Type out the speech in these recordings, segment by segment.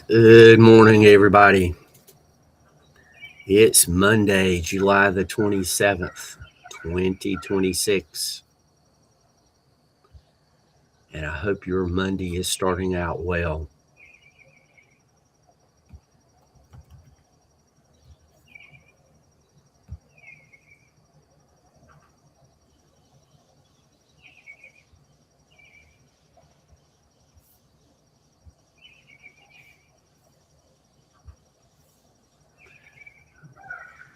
Good morning, everybody. It's Monday, July the 27th, 2026. And I hope your Monday is starting out well.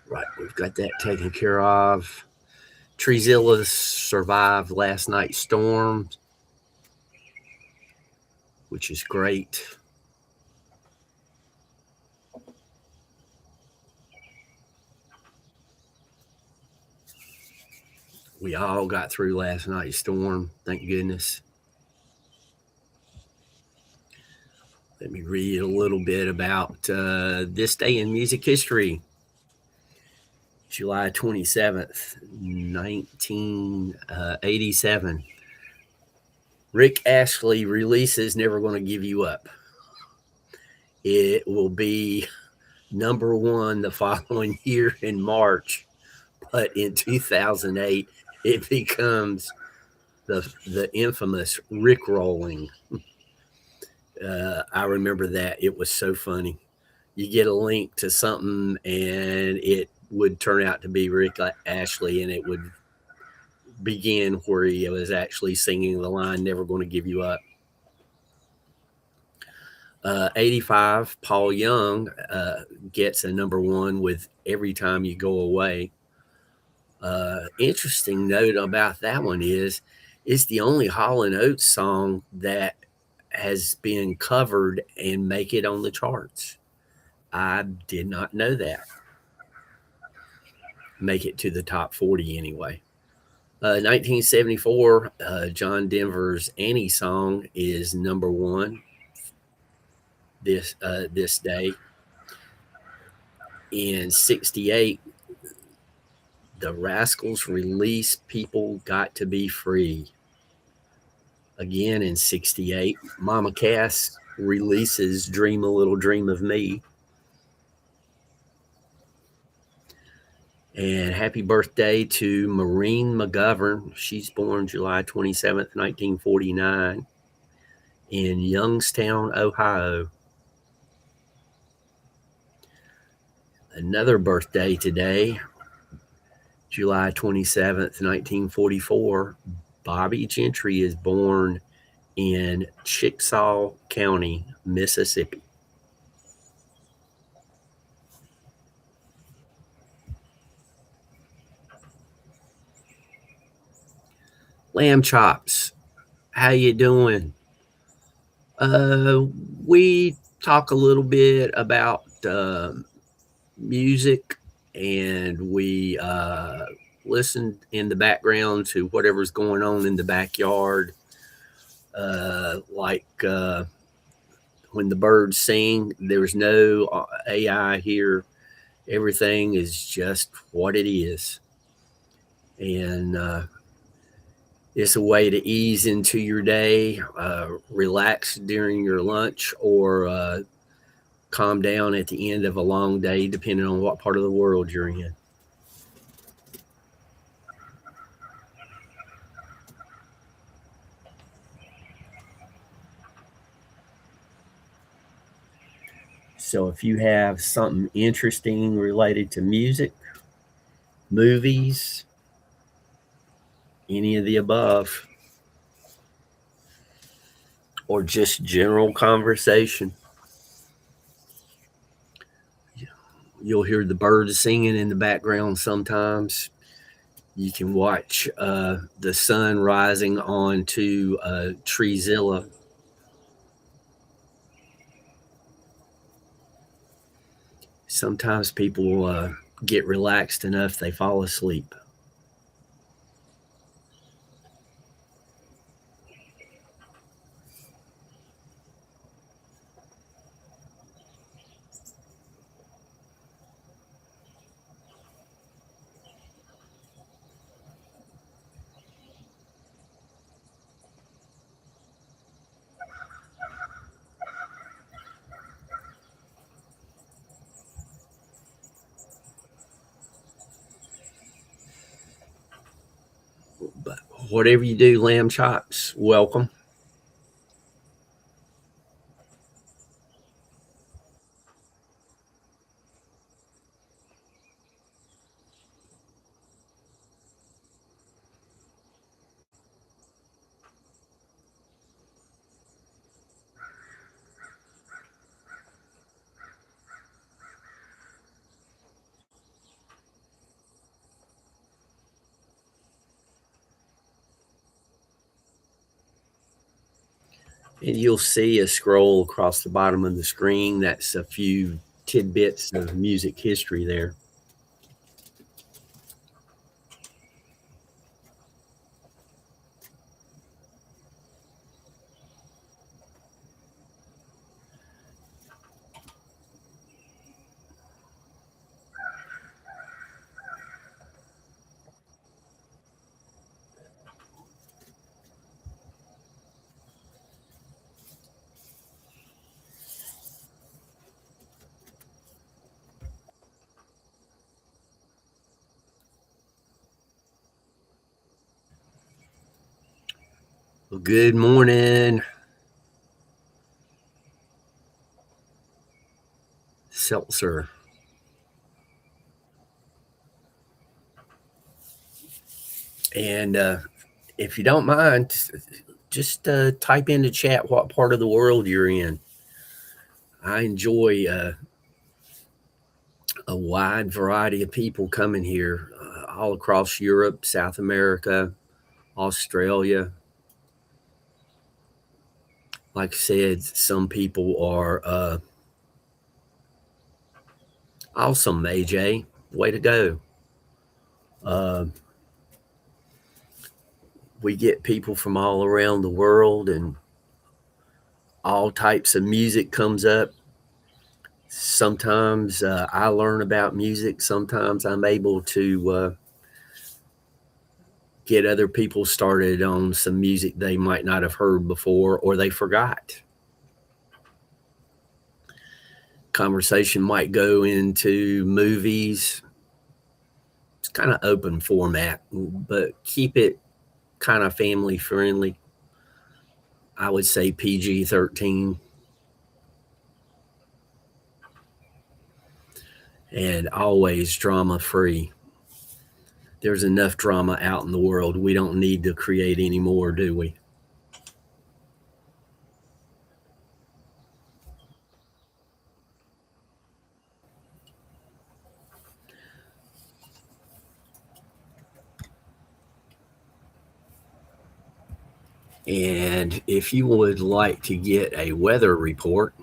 Right, we've got that taken care of. Treezilla survived last night's storm, which is great. We all got through last night's storm, thank goodness. Let me read a little bit about this day in music history. July 27th, 1987. Rick Astley releases Never Gonna Give You Up. It will be number one the following year in March, but in 2008, it becomes the infamous Rick rolling. I remember that. It was so funny. You get a link to something, and it would turn out to be Rick Astley, and it would begin where he was actually singing the line "Never Gonna Give You Up." 85, Paul Young gets a number one with Every Time You Go Away. Interesting note about that one is it's the only Hall & Oates song that has been covered and make it on the charts. I did not know that. Make it to the top 40 anyway. 1974, John Denver's Annie song is number one this day. In 68, the Rascals release People Got to Be Free. Again in 68, Mama Cass releases Dream a Little Dream of Me. And happy birthday to Maureen McGovern. She's born July 27th, 1949 in Youngstown, Ohio. Another birthday today, July 27th, 1944, Bobby Gentry is born in Chickasaw County, Mississippi. Lamb chops, how you doing? We talk a little bit about music, and we listen in the background to whatever's going on in the backyard, like when the birds sing. There's no AI here. Everything is just what it is, and it's a way to ease into your day, relax during your lunch, or calm down at the end of a long day, depending on what part of the world you're in. So if you have something interesting related to music, movies, any of the above, or just general conversation, you'll hear the birds singing in the background sometimes. You can watch the sun rising onto Treezilla. Sometimes people get relaxed enough they fall asleep. Whatever you do, lamb chops, welcome. And you'll see a scroll across the bottom of the screen. That's a few tidbits of music history there. Well, good morning, Seltzer. And if you don't mind, just type in the chat what part of the world you're in. I enjoy a wide variety of people coming here all across Europe, South America, Australia. Like I said, some people are awesome, AJ. Way to go. Uh, we get people from all around the world, and all types of music comes up. Sometimes I learn about music. Sometimes I'm able to get other people started on some music they might not have heard before or they forgot. Conversation might go into movies. It's kind of open format, but keep it kind of family friendly. I would say PG-13. And always drama free. There's enough drama out in the world. We don't need to create any more, do we? And if you would like to get a weather report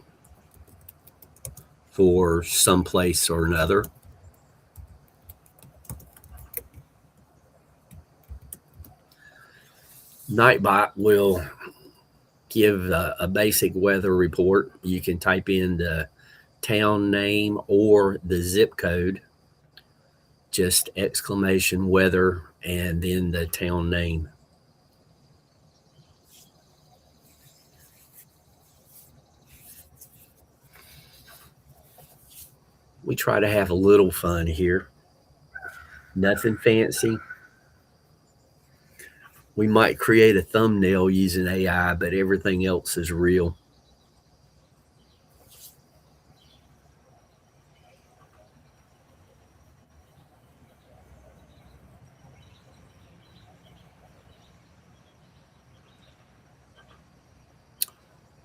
for some place or another, Nightbot will give a basic weather report. You can type in the town name or the zip code, just exclamation weather and then the town name. We try to have a little fun here. Nothing fancy. We might create a thumbnail using AI, but everything else is real.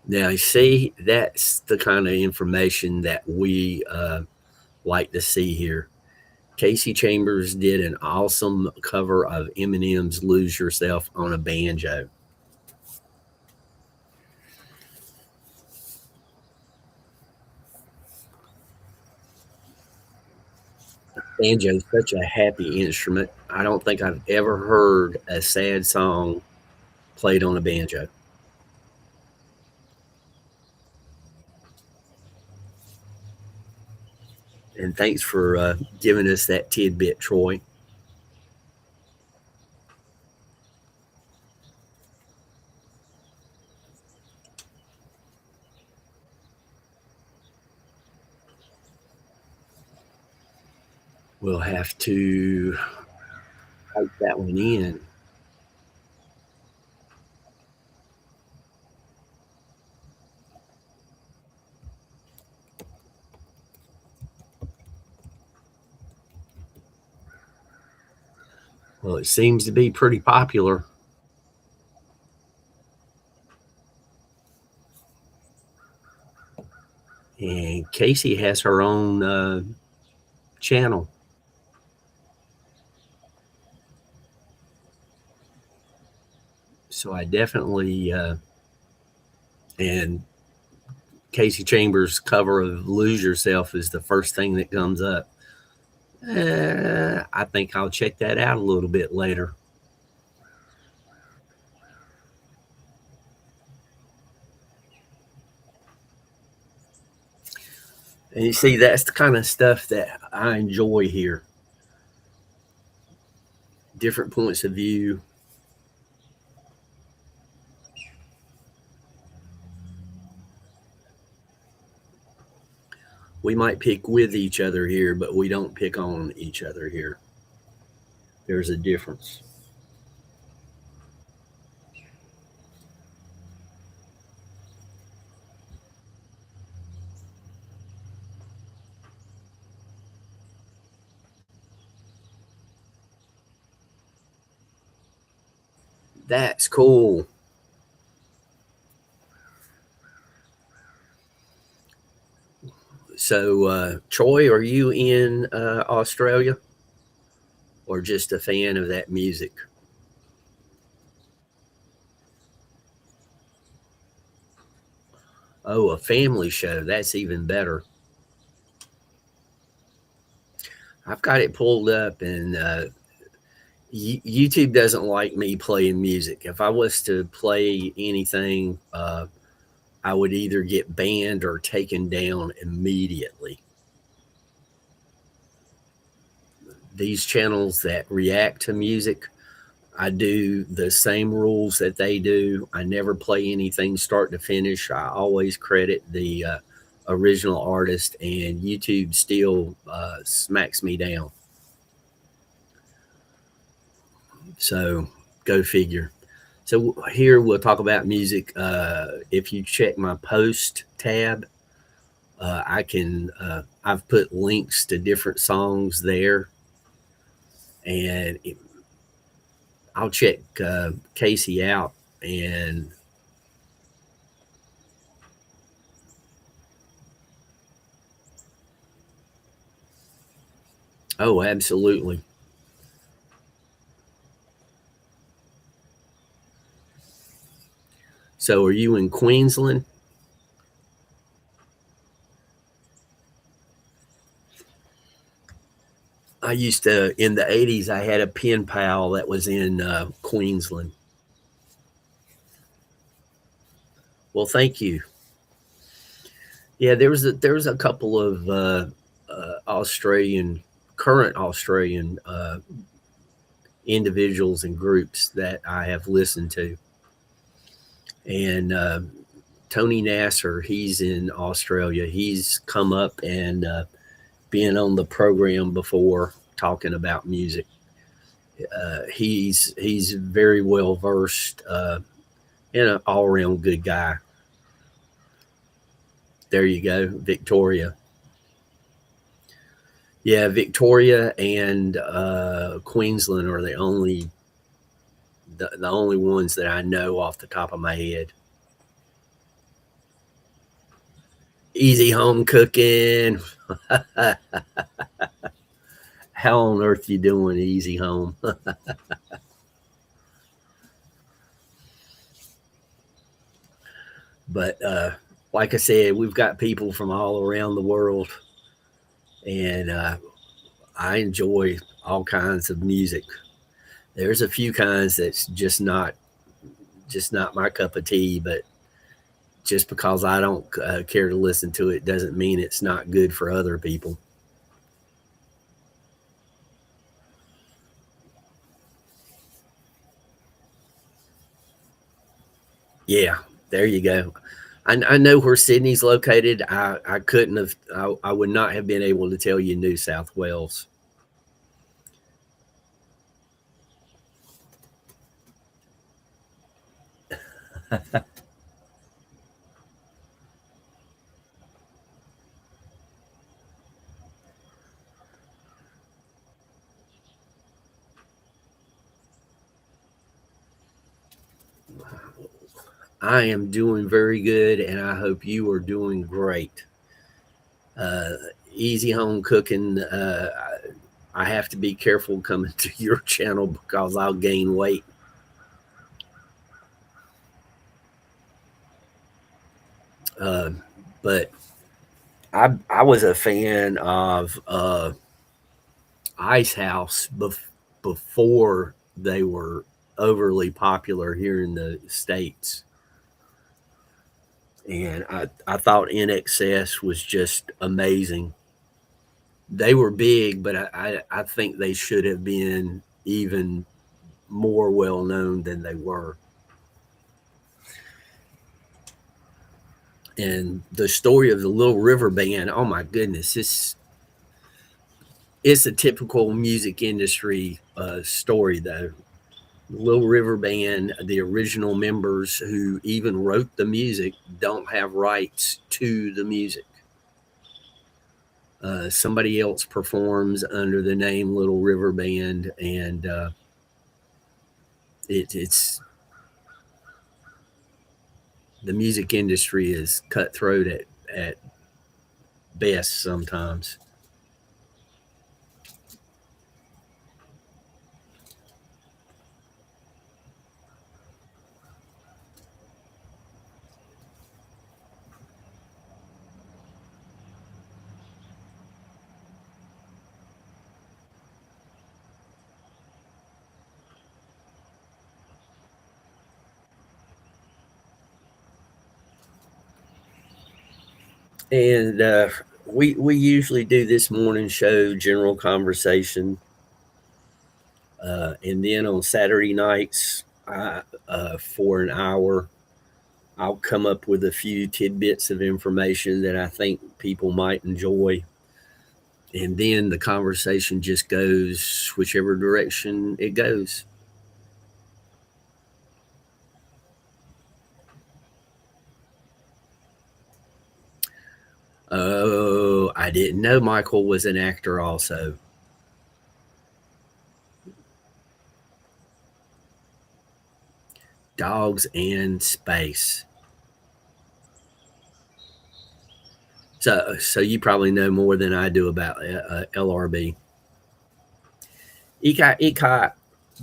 Now, you see, that's the kind of information that we like to see here. Casey Chambers did an awesome cover of Eminem's Lose Yourself on a banjo. Banjo is such a happy instrument. I don't think I've ever heard a sad song played on a banjo. And thanks for giving us that tidbit, Troy. We'll have to type that one in. Well, it seems to be pretty popular. And Casey has her own channel. So I definitely, and Casey Chambers' cover of Lose Yourself is the first thing that comes up. I think I'll check that out a little bit later. And you see, that's the kind of stuff that I enjoy here. Different points of view. We might pick with each other here, but we don't pick on each other here. There's a difference. That's cool. So, Troy, are you in Australia or just a fan of that music? Oh, a family show. That's even better. I've got it pulled up, and YouTube doesn't like me playing music. If I was to play anything, I would either get banned or taken down immediately. These channels that react to music, I do the same rules that they do. I never play anything start to finish. I always credit the original artist, and YouTube still smacks me down. So go figure. So here we'll talk about music. If you check my post tab, I can. I've put links to different songs there, and I'll check Casey out. And oh, absolutely. So, are you in Queensland? I used to in the '80s. I had a pen pal that was in Queensland. Well, thank you. Yeah, there was a couple of Australian current Australian individuals and groups that I have listened to, and Tony Nasser, he's in Australia. He's come up and been on the program before talking about music. He's very well versed and an all around good guy. There you go, Victoria. Yeah, Victoria and Queensland are the only ones that I know off the top of my head. Easy home cooking. How on earth you doing, Easy Home? But like I said, we've got people from all around the world, and I enjoy all kinds of music. There's a few kinds that's just not my cup of tea, but just because I don't care to listen to it doesn't mean it's not good for other people. Yeah, there you go. I know where Sydney's located. I couldn't have, I would not have been able to tell you New South Wales. I am doing very good, and I hope you are doing great. Uh, Easy home cooking. I have to be careful coming to your channel because I'll gain weight. Uh, but I was a fan of Ice House before they were overly popular here in the States. And I thought NXS was just amazing. They were big, but I think they should have been even more well known than they were. And the story of the Little River Band, oh my goodness, it's a typical music industry story, though. Little River Band, the original members who even wrote the music, don't have rights to the music. Somebody else performs under the name Little River Band, and it's the music industry is cutthroat at best sometimes. And we usually do this morning show, general conversation, and then on Saturday nights, for an hour, I'll come up with a few tidbits of information that I think people might enjoy. And then the conversation just goes whichever direction it goes. Oh, I didn't know Michael was an actor also. Dogs and Space. So you probably know more than I do about LRB. Eka,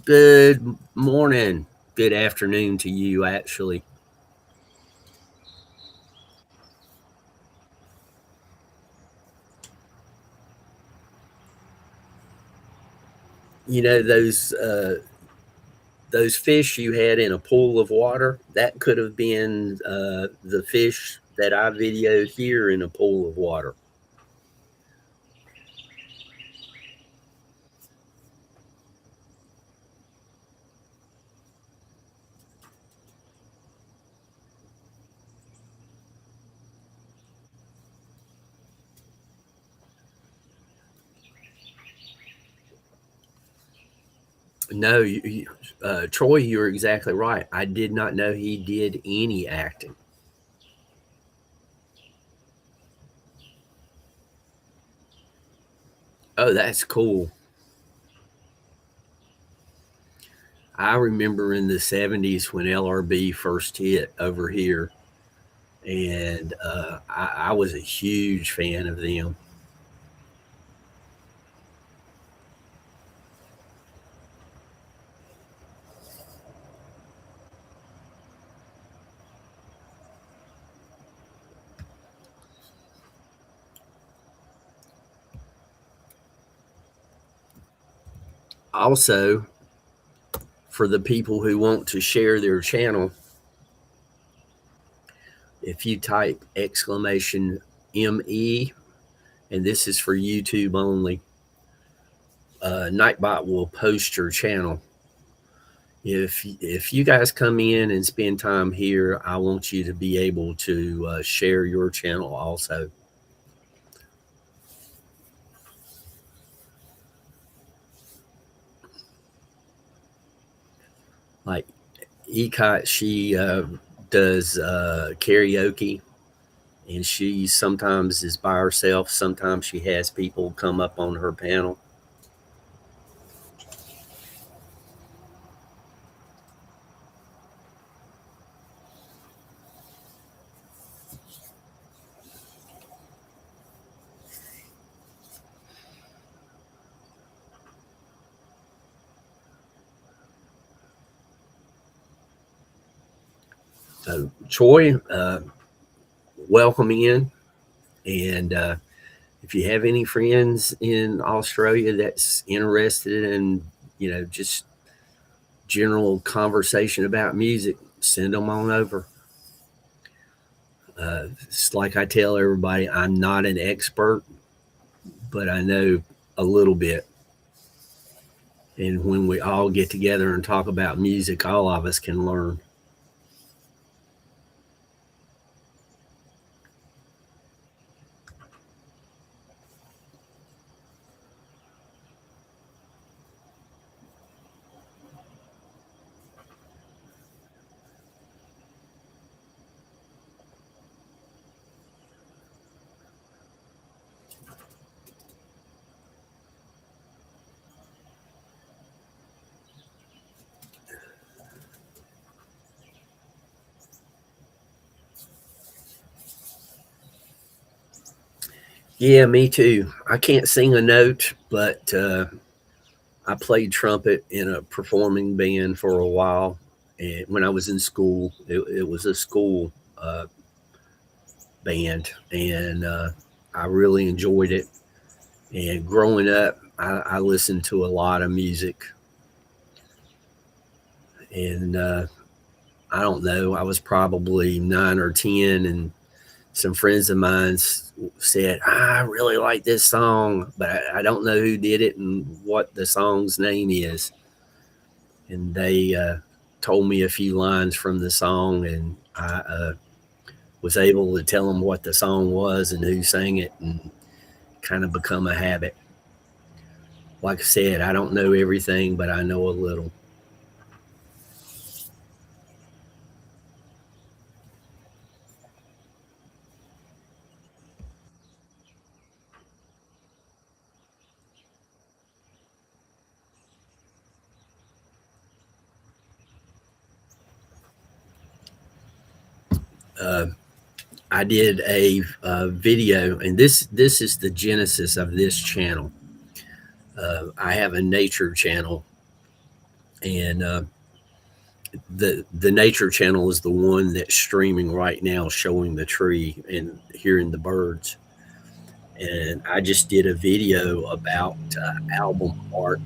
good morning. Good afternoon to you, actually. You know those fish you had in a pool of water. That could have been the fish that I videoed here in a pool of water. No, Troy, you're exactly right. I did not know he did any acting. Oh, that's cool. I remember in the 70s when LRB first hit over here, and I was a huge fan of them. Also, for the people who want to share their channel, if you type exclamation ME, and this is for YouTube only, Nightbot will post your channel. If you guys come in and spend time here, I want you to be able to share your channel also. Like Ecot, she does karaoke, and she sometimes is by herself. Sometimes she has people come up on her panel. Troy, welcome in. And if you have any friends in Australia that's interested in, just general conversation about music, send them on over. It's like I tell everybody, I'm not an expert, but I know a little bit. And when we all get together and talk about music, all of us can learn. Yeah, me too. I can't sing a note, but I played trumpet in a performing band for a while. And when I was in school, it was a school band, and I really enjoyed it. And growing up, I listened to a lot of music, and I don't know, I was probably 9 or 10, and some friends of mine said, I really like this song, but I don't know who did it and what the song's name is. And they told me a few lines from the song, and I was able to tell them what the song was and who sang it, and kind of become a habit. Like I said, I don't know everything, but I know a little. Uh, I did a video, and this is the genesis of this channel. I have a nature channel, and the nature channel is the one that's streaming right now, showing the tree and hearing the birds. And I just did a video about album art,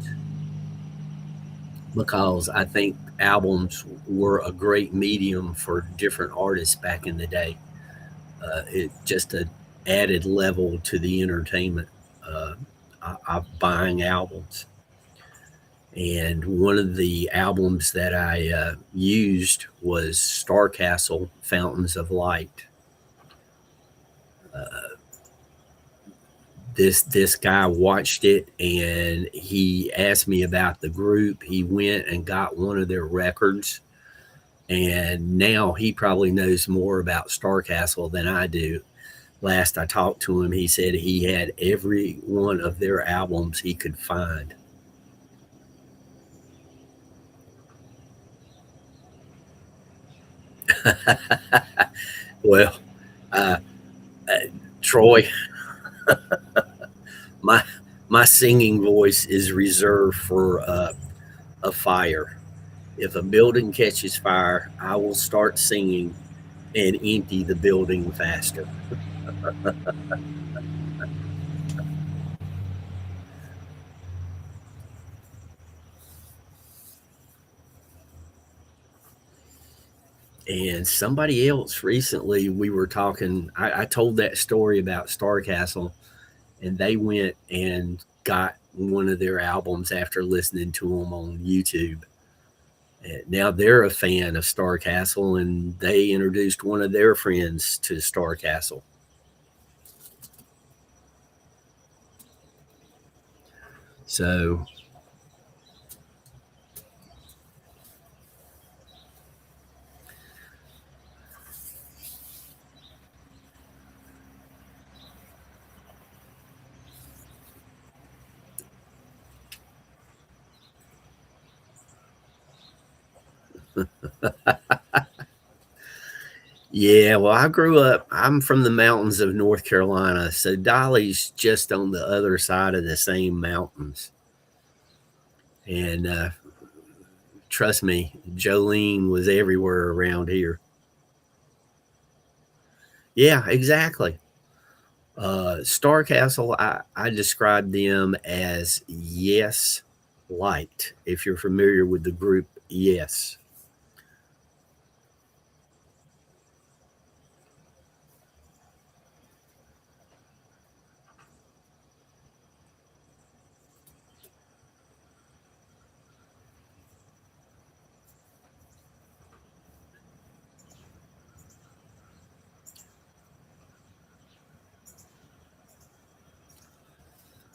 because I think albums were a great medium for different artists back in the day. It just an added level to the entertainment of buying albums. And one of the albums that I used was Starcastle, Fountains of Light. This guy watched it, and he asked me about the group. He went and got one of their records, and now he probably knows more about Starcastle than I do. Last I talked to him, he said he had every one of their albums he could find. Well, uh, uh, Troy, my my singing voice is reserved for a fire. If a building catches fire, I will start singing and empty the building faster. And somebody else recently, we were talking, I told that story about Starcastle, and they went and got one of their albums after listening to them on YouTube. And now they're a fan of Starcastle, and they introduced one of their friends to Starcastle. So yeah, well, I grew up, I'm from the mountains of North Carolina. So Dolly's just on the other side of the same mountains. And trust me, Jolene was everywhere around here. Yeah, exactly. Star Castle, I describe them as Yes Light, if you're familiar with the group Yes.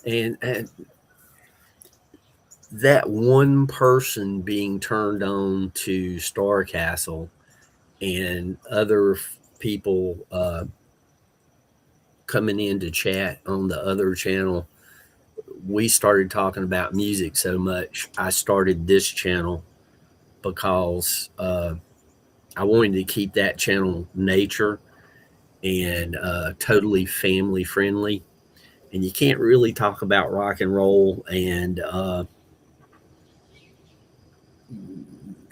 And that one person being turned on to Star Castle and other people coming in to chat on the other channel, we started talking about music so much. I started this channel because I wanted to keep that channel nature and totally family friendly. And you can't really talk about rock and roll and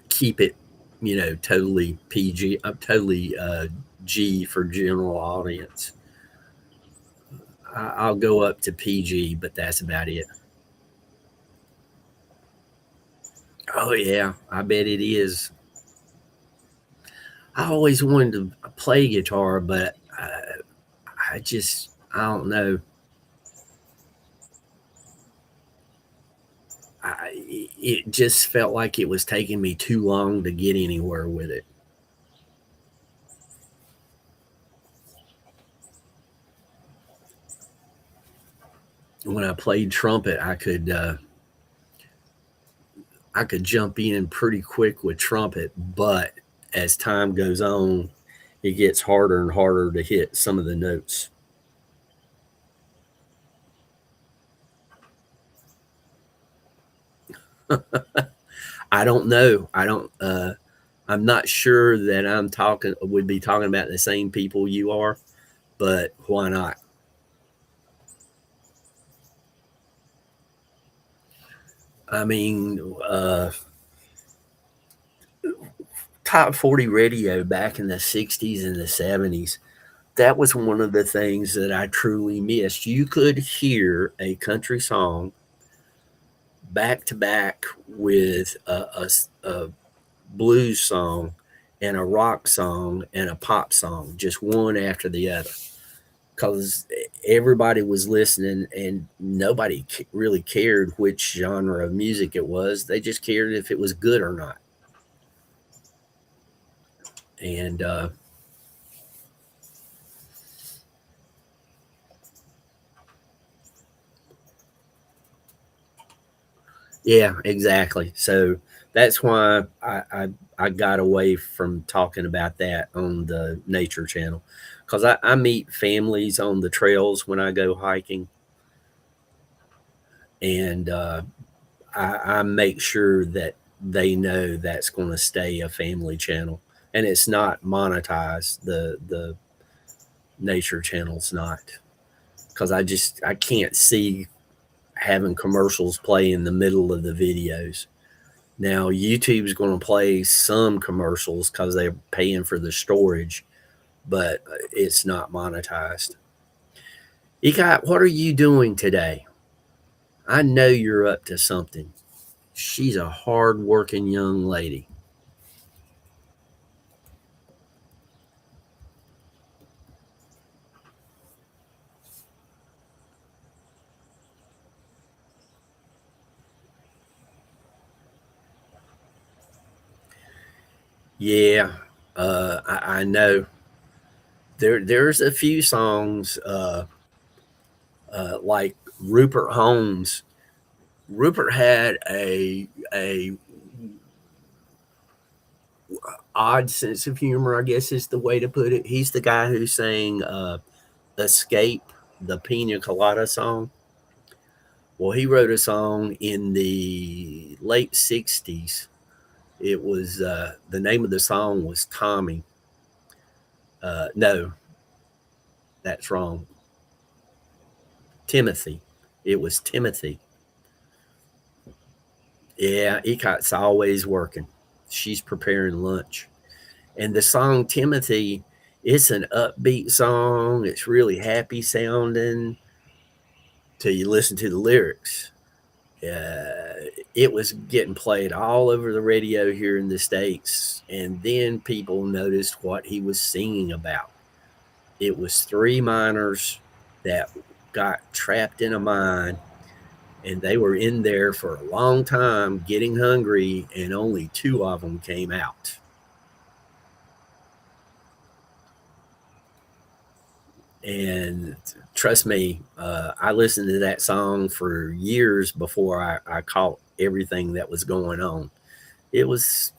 keep it, totally PG, totally G for general audience. I'll go up to PG, but that's about it. Oh yeah, I bet it is. I always wanted to play guitar, but I don't know. It just felt like it was taking me too long to get anywhere with it. When I played trumpet, I could jump in pretty quick with trumpet, but as time goes on, it gets harder and harder to hit some of the notes. I don't know. I don't. I'm not sure that I'm talking would be talking about the same people you are, but why not? I mean, top 40 radio back in the 60s and the 70s, that was one of the things that I truly missed. You could hear a country song back to back with a blues song and a rock song and a pop song, just one after the other. Because everybody was listening and nobody really cared which genre of music it was. They just cared if it was good or not. And yeah, exactly. So that's why I got away from talking about that on the nature channel because I meet families on the trails when I go hiking, and I make sure that they know that's going to stay a family channel and it's not monetized. The nature channel's not, because I can't see having commercials play in the middle of the videos. Now YouTube's going to play some commercials because they're paying for the storage, but it's not monetized. Ekai, what are you doing today? I know you're up to something. She's a hard-working young lady. Yeah, I know. There's a few songs like Rupert Holmes. Rupert had a odd sense of humor, I guess is the way to put it. He's the guy who sang "Escape," the Pina Colada song. Well, he wrote a song in the late '60s. It was the name of the song was Tommy. No, that's wrong. Timothy. It was Timothy. Yeah, Ecot's always working. She's preparing lunch. And the song Timothy It's an upbeat song. It's really happy sounding till you listen to the lyrics. It was getting played all over the radio here in the States. And then people noticed what he was singing about. It was three miners that got trapped in a mine, and they were in there for a long time getting hungry, and only two of them came out. And trust me, I listened to that song for years before I caught everything that was going on. It was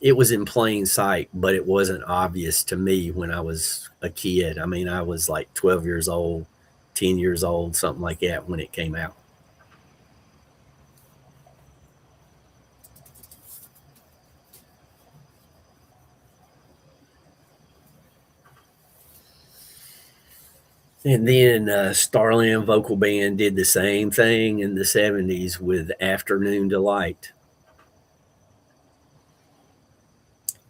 it was in plain sight, but it wasn't obvious to me when I was a kid. I mean, I was like 12 years old, 10 years old, something like that when it came out. And then Starland Vocal Band did the same thing in the 70s with Afternoon Delight.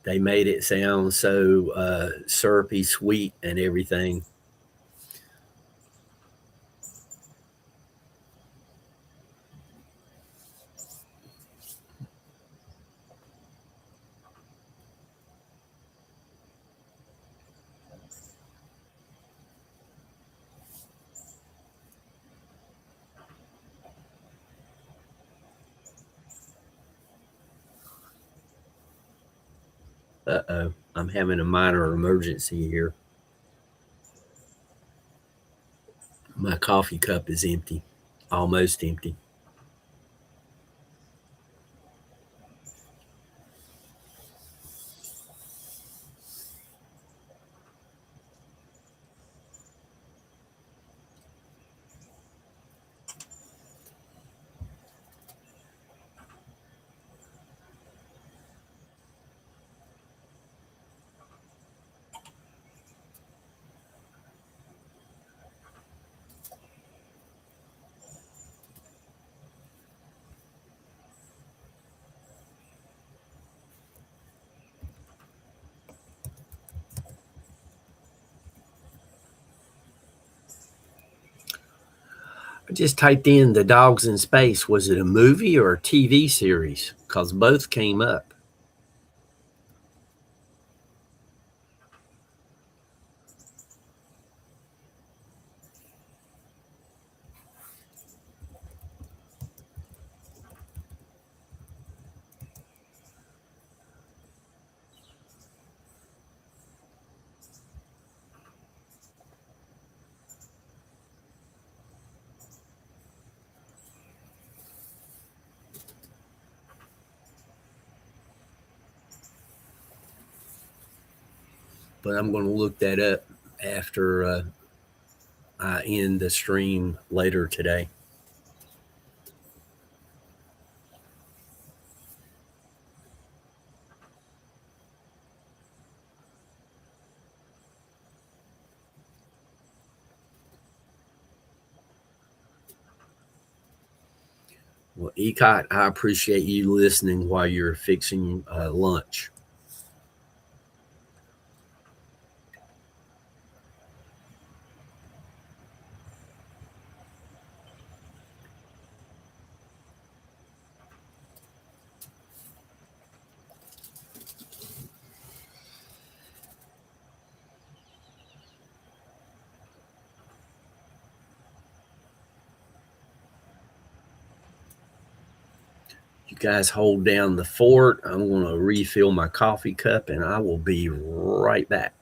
They made it sound so syrupy sweet and everything. Uh-oh, I'm having a minor emergency here. My coffee cup is empty, almost empty. I just typed in The Dogs in Space. Was it a movie or a TV series? Because both came up. But I'm going to look that up after I end the stream later today. Well, Ecot, I appreciate you listening while you're fixing lunch. You guys hold down the fort. I'm going to refill my coffee cup and I will be right back.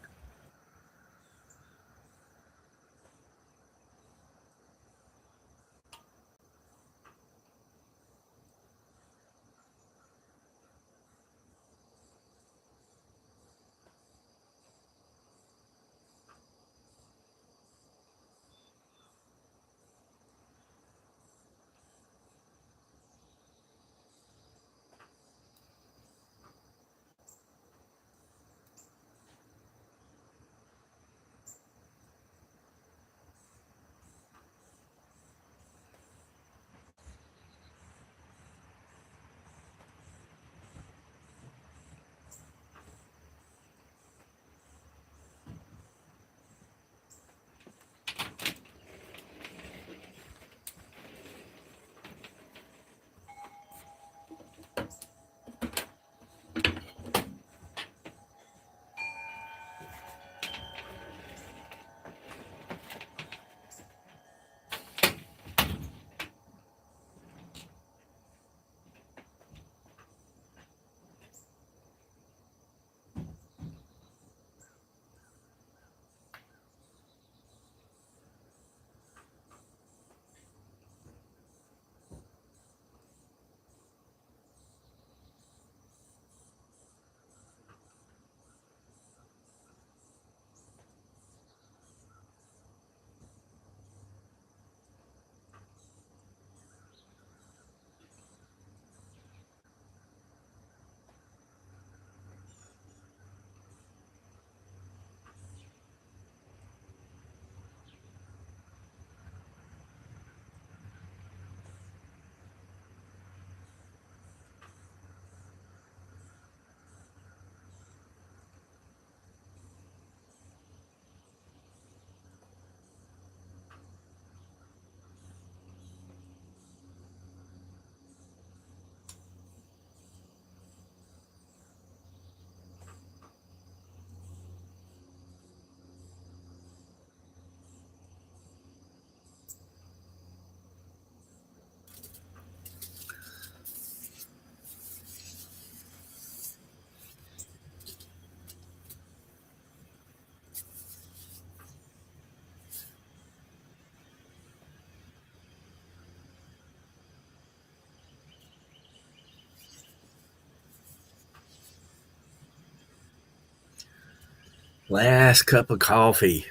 Last cup of coffee.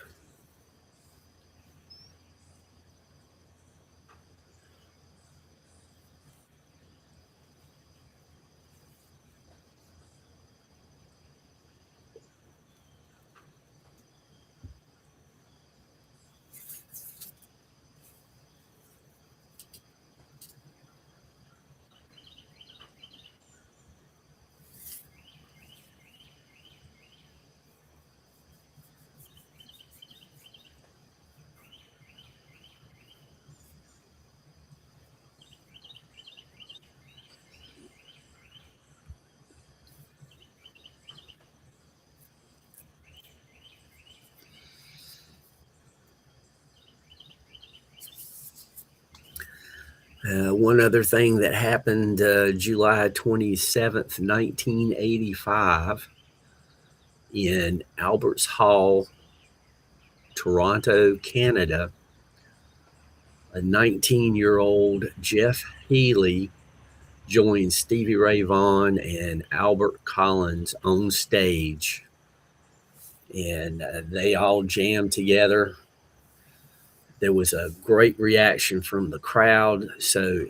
One other thing that happened July 27th, 1985, in Alberts Hall, Toronto, Canada, a 19-year-old Jeff Healey joined Stevie Ray Vaughan and Albert Collins on stage, and they all jammed together. There was a great reaction from the crowd, so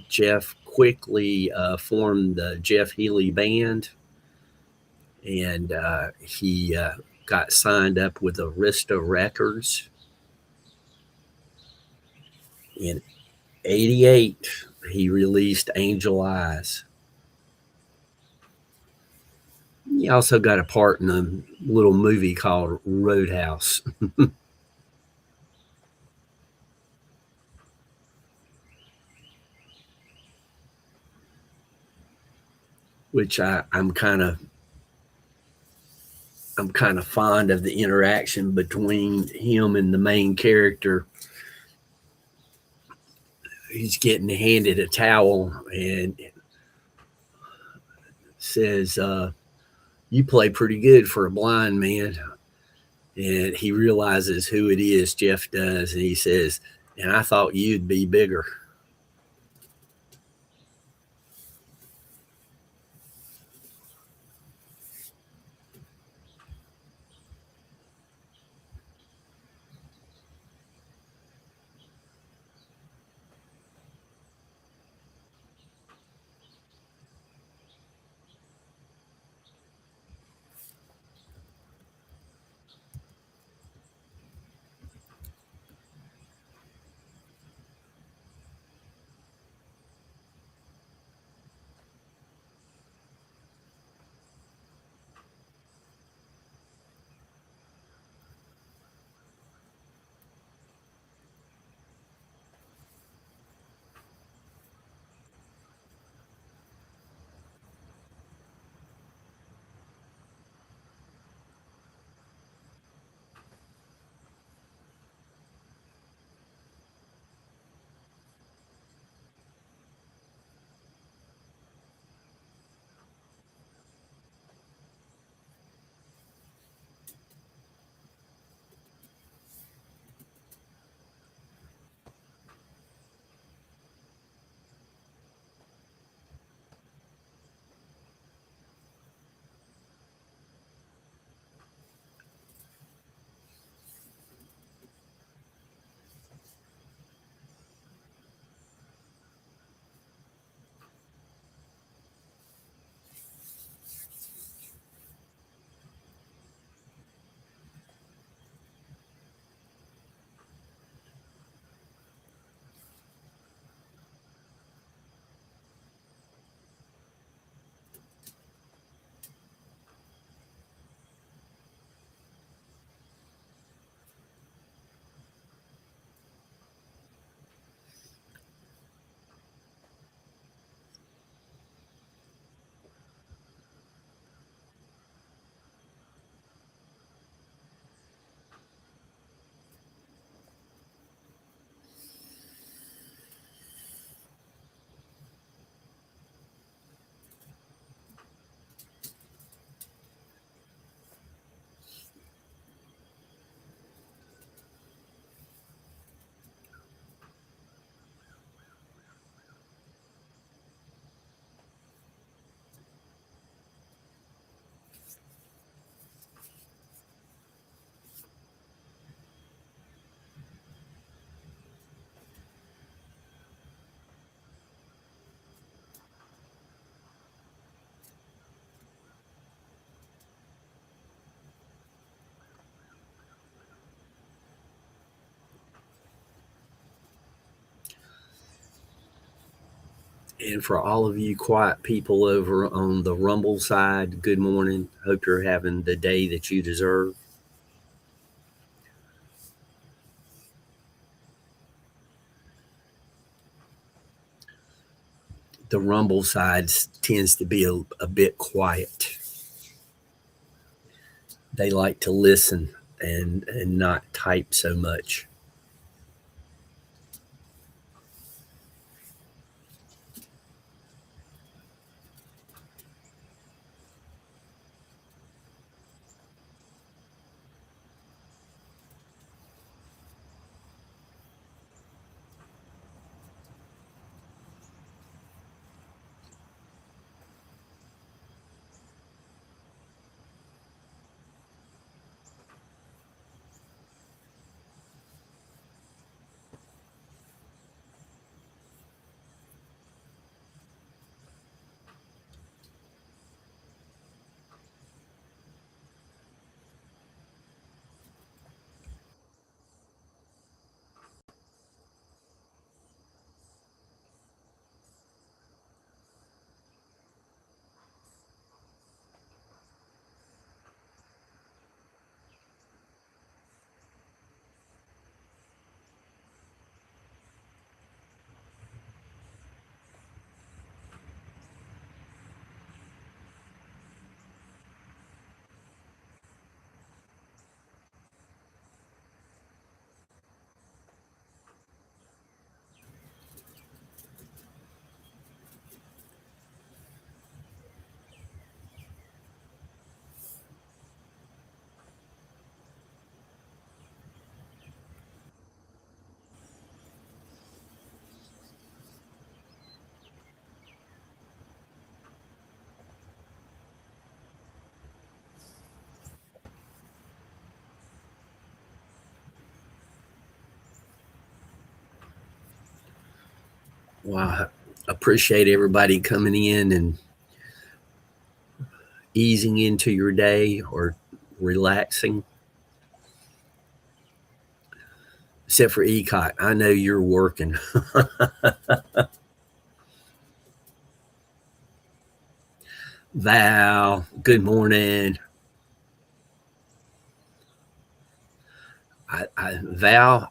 Jeff quickly formed the Jeff Healey Band, and he got signed up with Arista Records. In '88, he released Angel Eyes. He also got a part in a little movie called Roadhouse, which I'm kind of fond of the interaction between him and the main character. He's getting handed a towel and says, "You play pretty good for a blind man." And he realizes who it is. Jeff does, and he says, "And I thought you'd be bigger." And for all of you quiet people over on the Rumble side, good morning. Hope you're having the day that you deserve. The Rumble side tends to be a bit quiet. They like to listen and not type so much. Well, I appreciate everybody coming in and easing into your day or relaxing. Except for Ecot, I know you're working. Val, good morning. Val,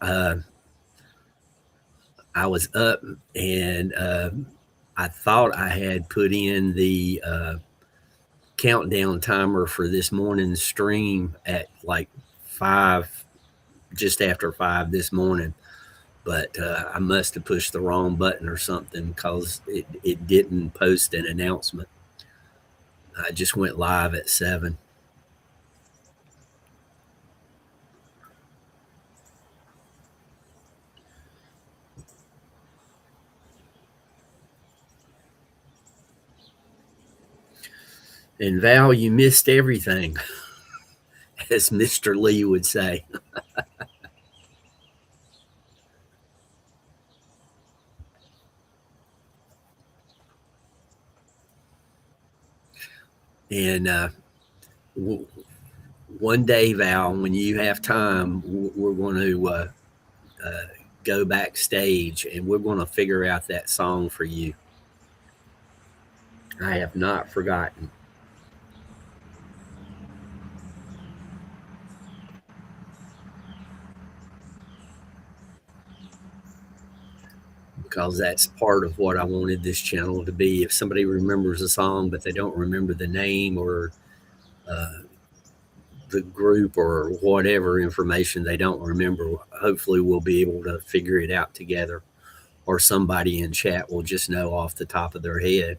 I was up and I thought I had put in the countdown timer for this morning's stream at like 5, just after 5 this morning. But I must have pushed the wrong button or something because it didn't post an announcement. I just went live at 7. And Val, you missed everything, as Mr. Lee would say. And one day, Val, when you have time, we're going to go backstage and we're going to figure out that song for you. I have not forgotten. Because that's part of what I wanted this channel to be. If somebody remembers a song but they don't remember the name or uh, the group or whatever information they don't remember, hopefully we'll be able to figure it out together, or somebody in chat will just know off the top of their head.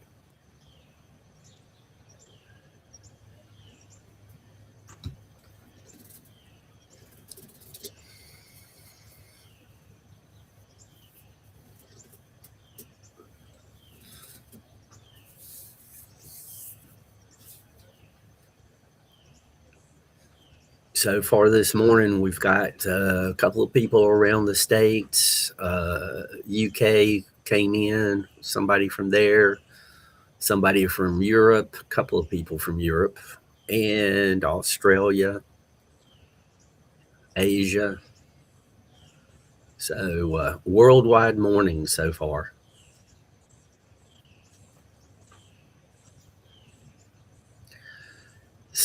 So far this morning, we've got a couple of people around the States. UK came in, somebody from there, somebody from Europe, a couple of people from Europe, and Australia, Asia. So worldwide morning so far.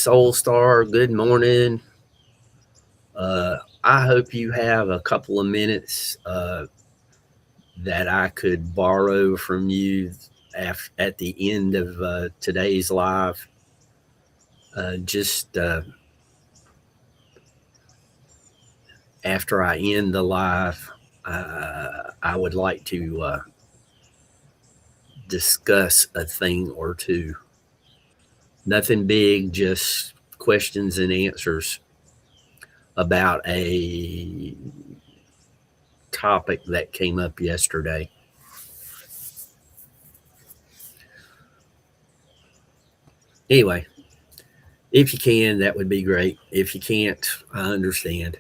Soul Star, good morning. I hope you have a couple of minutes that I could borrow from you at the end of today's live. Just after I end the live, I would like to discuss a thing or two. Nothing big, just questions and answers about a topic that came up yesterday. Anyway, if you can, that would be great. If you can't, I understand.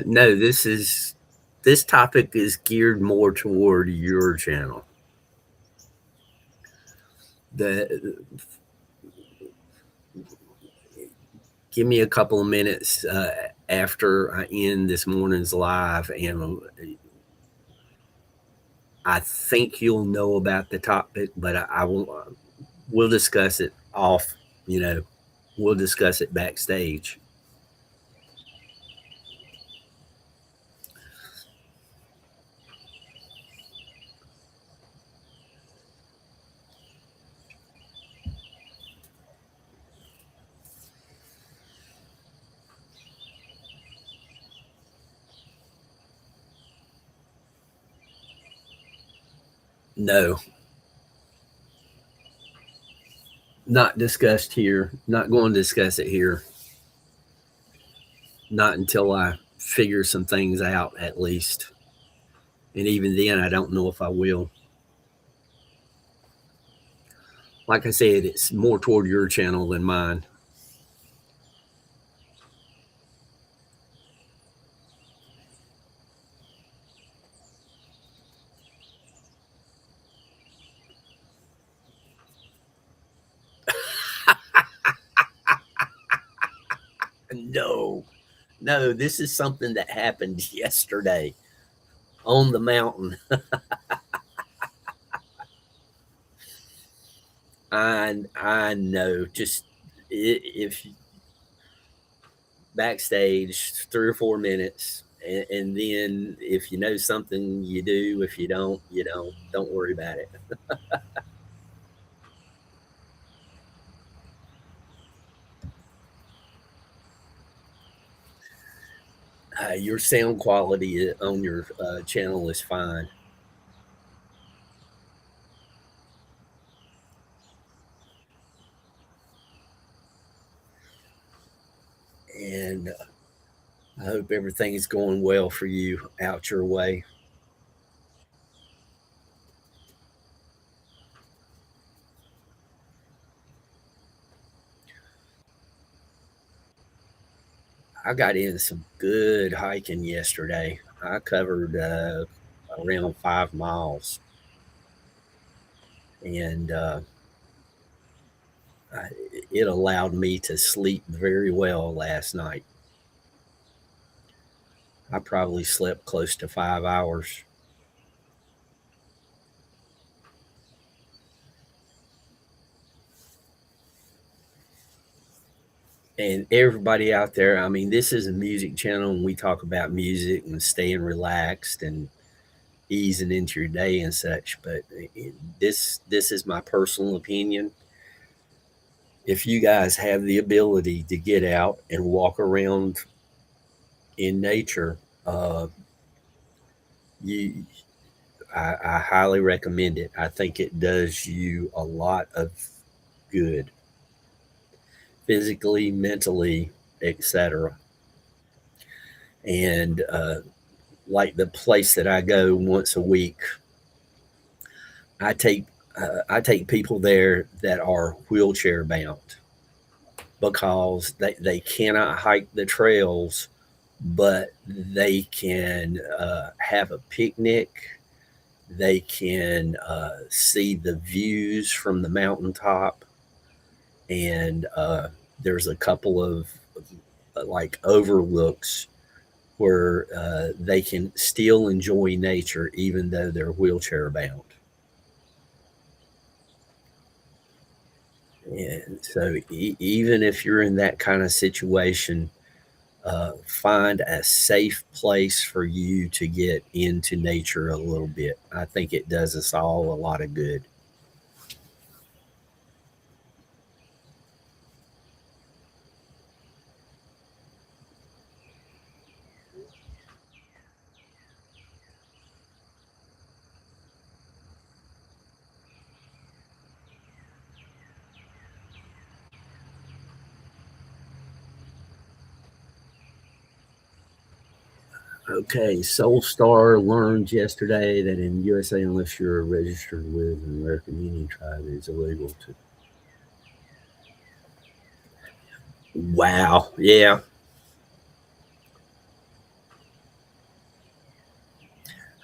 No, this topic is geared more toward your channel. The Give me a couple of minutes after I end this morning's live, and I think you'll know about the topic, but I will. We'll discuss it off. You know, we'll discuss it backstage. No, not discussed here. Not going to discuss it here. Not until I figure some things out, at least. And even then, I don't know if I will. Like I said, it's more toward your channel than mine. No, no, this is something that happened yesterday on the mountain. I know. Just if backstage 3 or 4 minutes, and then if you know something, you do. If you don't, you don't. Don't worry about it. Your sound quality on your channel is fine, and I hope everything is going well for you out your way. I got in some good hiking yesterday. I covered around 5 miles, and it allowed me to sleep very well last night. I probably slept close to 5 hours. And everybody out there, I mean, this is a music channel, and we talk about music and staying relaxed and easing into your day and such. But this is my personal opinion. If you guys have the ability to get out and walk around in nature, uh, You, I highly recommend it. I think it does you a lot of good, physically, mentally, etc. And like the place that I go once a week, I take I take people there that are wheelchair bound because they cannot hike the trails, but they can have a picnic. They can see the views from the mountaintop, and there's a couple of like overlooks where they can still enjoy nature even though they're wheelchair bound. And so, even if you're in that kind of situation, find a safe place for you to get into nature a little bit. I think it does us all a lot of good. Okay, Soul Star learned yesterday that in USA, unless you're registered with an American Indian tribe, it's illegal to. Wow. Yeah.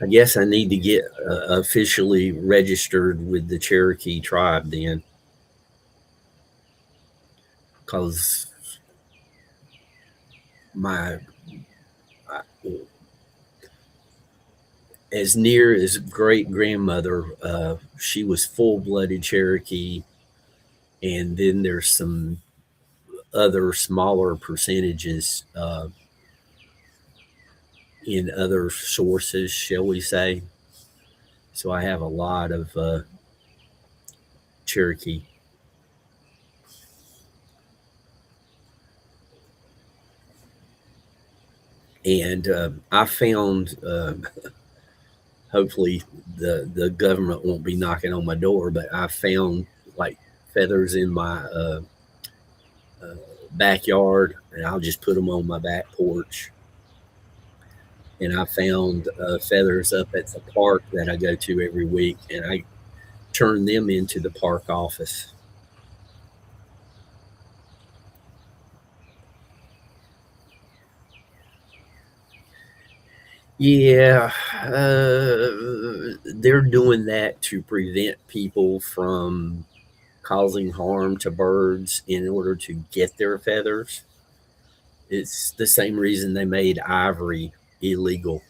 I guess I need to get officially registered with the Cherokee tribe then, because my as near as great grandmother, she was full blooded Cherokee, and then there's some other smaller percentages in other sources, shall we say. So I have a lot of Cherokee. And I found, hopefully, the government won't be knocking on my door, but I found like feathers in my uh, backyard, and I'll just put them on my back porch. And I found feathers up at the park that I go to every week, and I turn them into the park office. Yeah, they're doing that to prevent people from causing harm to birds in order to get their feathers. It's the same reason they made ivory illegal,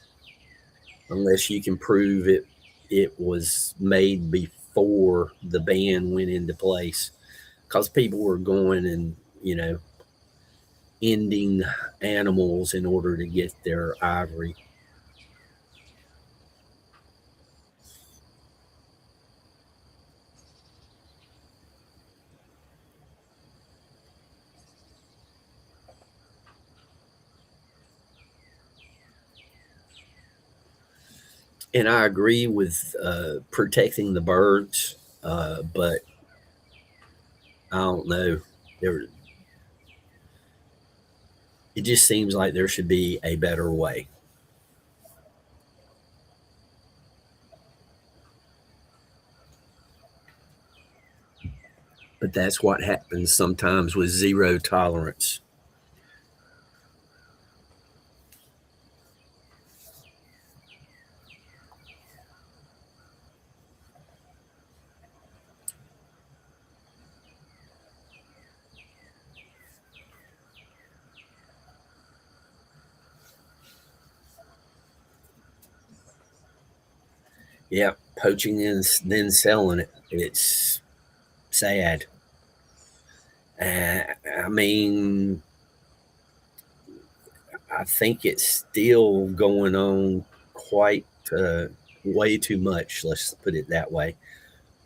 unless you can prove it was made before the ban went into place. Because people were going and ending animals in order to get their ivory. And I agree with protecting the birds, but I don't know. There, it just seems like there should be a better way. But that's what happens sometimes with zero tolerance. Yeah, poaching and then selling it. It's sad. I mean, I think it's still going on quite way too much. Let's put it that way.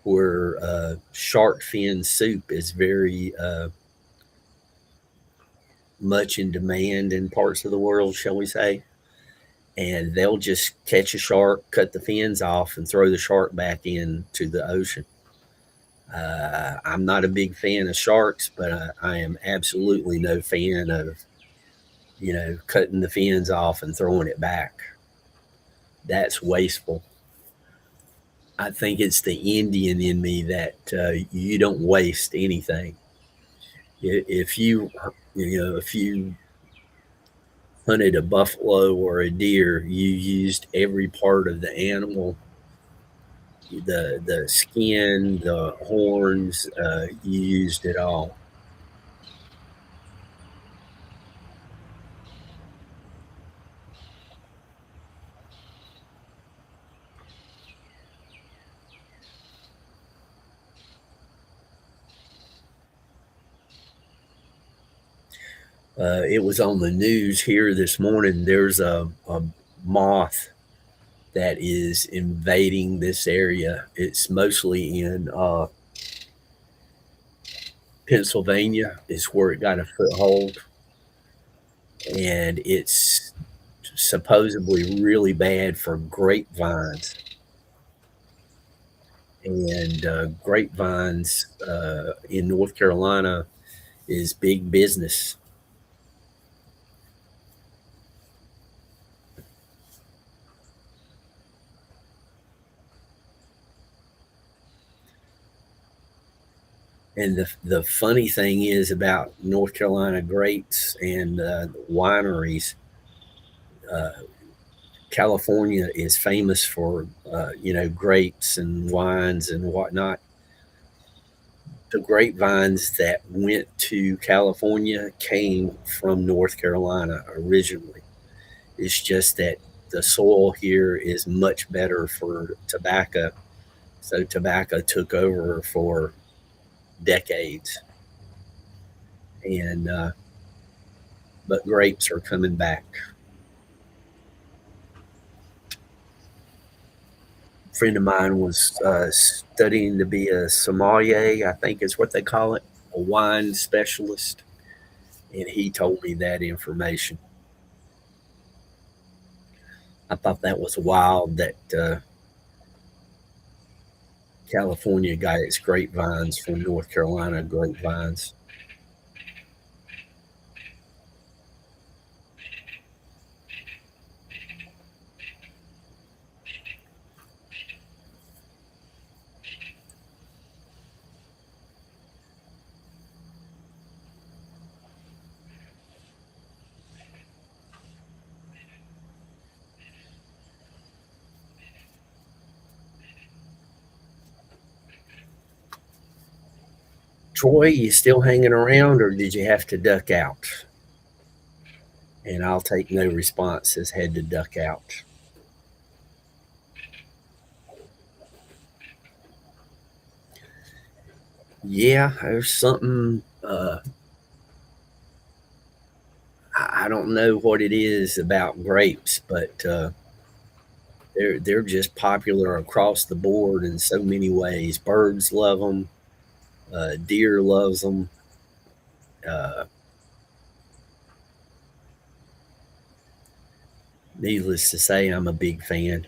Where shark fin soup is very much in demand in parts of the world, shall we say? and they'll just catch a shark, cut the fins off, and throw the shark back into the ocean. I'm not a big fan of sharks, but I am absolutely no fan of cutting the fins off and throwing it back. That's wasteful. I think it's the Indian in me that you don't waste anything. If you hunted a buffalo or a deer, you used every part of the animal, the skin, the horns, you used it all. It was on the news here this morning. There's a moth that is invading this area. It's mostly in Pennsylvania, is where it got a foothold, and it's supposedly really bad for grapevines. And grapevines in North Carolina is big business. And the funny thing is about North Carolina grapes and wineries. Uh, California is famous for grapes and wines and whatnot. The grapevines that went to California came from North Carolina originally. It's just that the soil here is much better for tobacco, so tobacco took over for decades, and but grapes are coming back. A friend of mine was studying to be a sommelier, I think is what they call it, a wine specialist, and he told me that information. I thought that was wild that California got its grapevines from North Carolina grapevines. Troy, you still hanging around, or did you have to duck out? And I'll take no response as had to duck out. Yeah, there's something. I don't know what it is about grapes, but they're just popular across the board in so many ways. Birds love them. Deer loves them. Uh, Needless to say, I'm a big fan.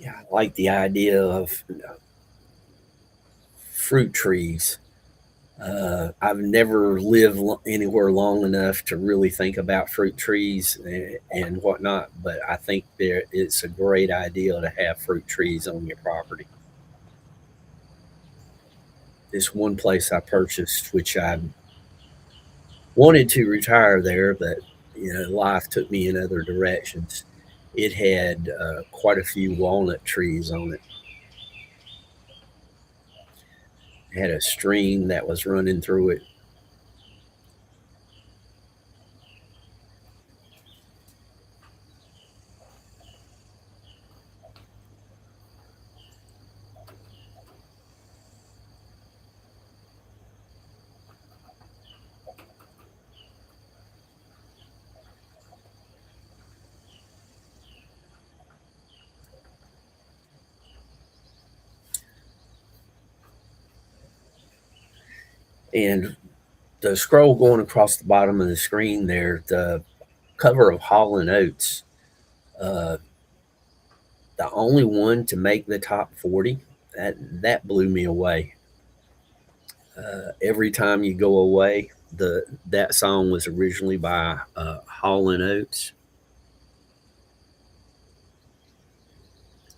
Yeah, I like the idea of fruit trees. I've never lived anywhere long enough to really think about fruit trees and whatnot, but I think it's a great idea to have fruit trees on your property. this one place I purchased, which I wanted to retire there, but life took me in other directions. It had quite a few walnut trees on it. It had a stream that was running through it. And the scroll going across the bottom of the screen there, the cover of Hall and Oates, uh, the only one to make the top 40, that blew me away. Every time you go away, that song was originally by Hall and Oates,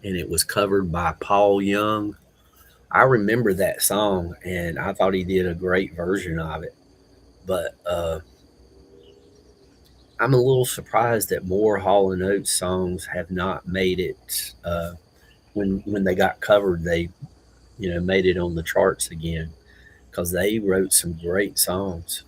and it was covered by Paul Young. I remember that song, and I thought he did a great version of it. But I'm a little surprised that more Hall and Oates songs have not made it. When they got covered, they made it on the charts again because they wrote some great songs.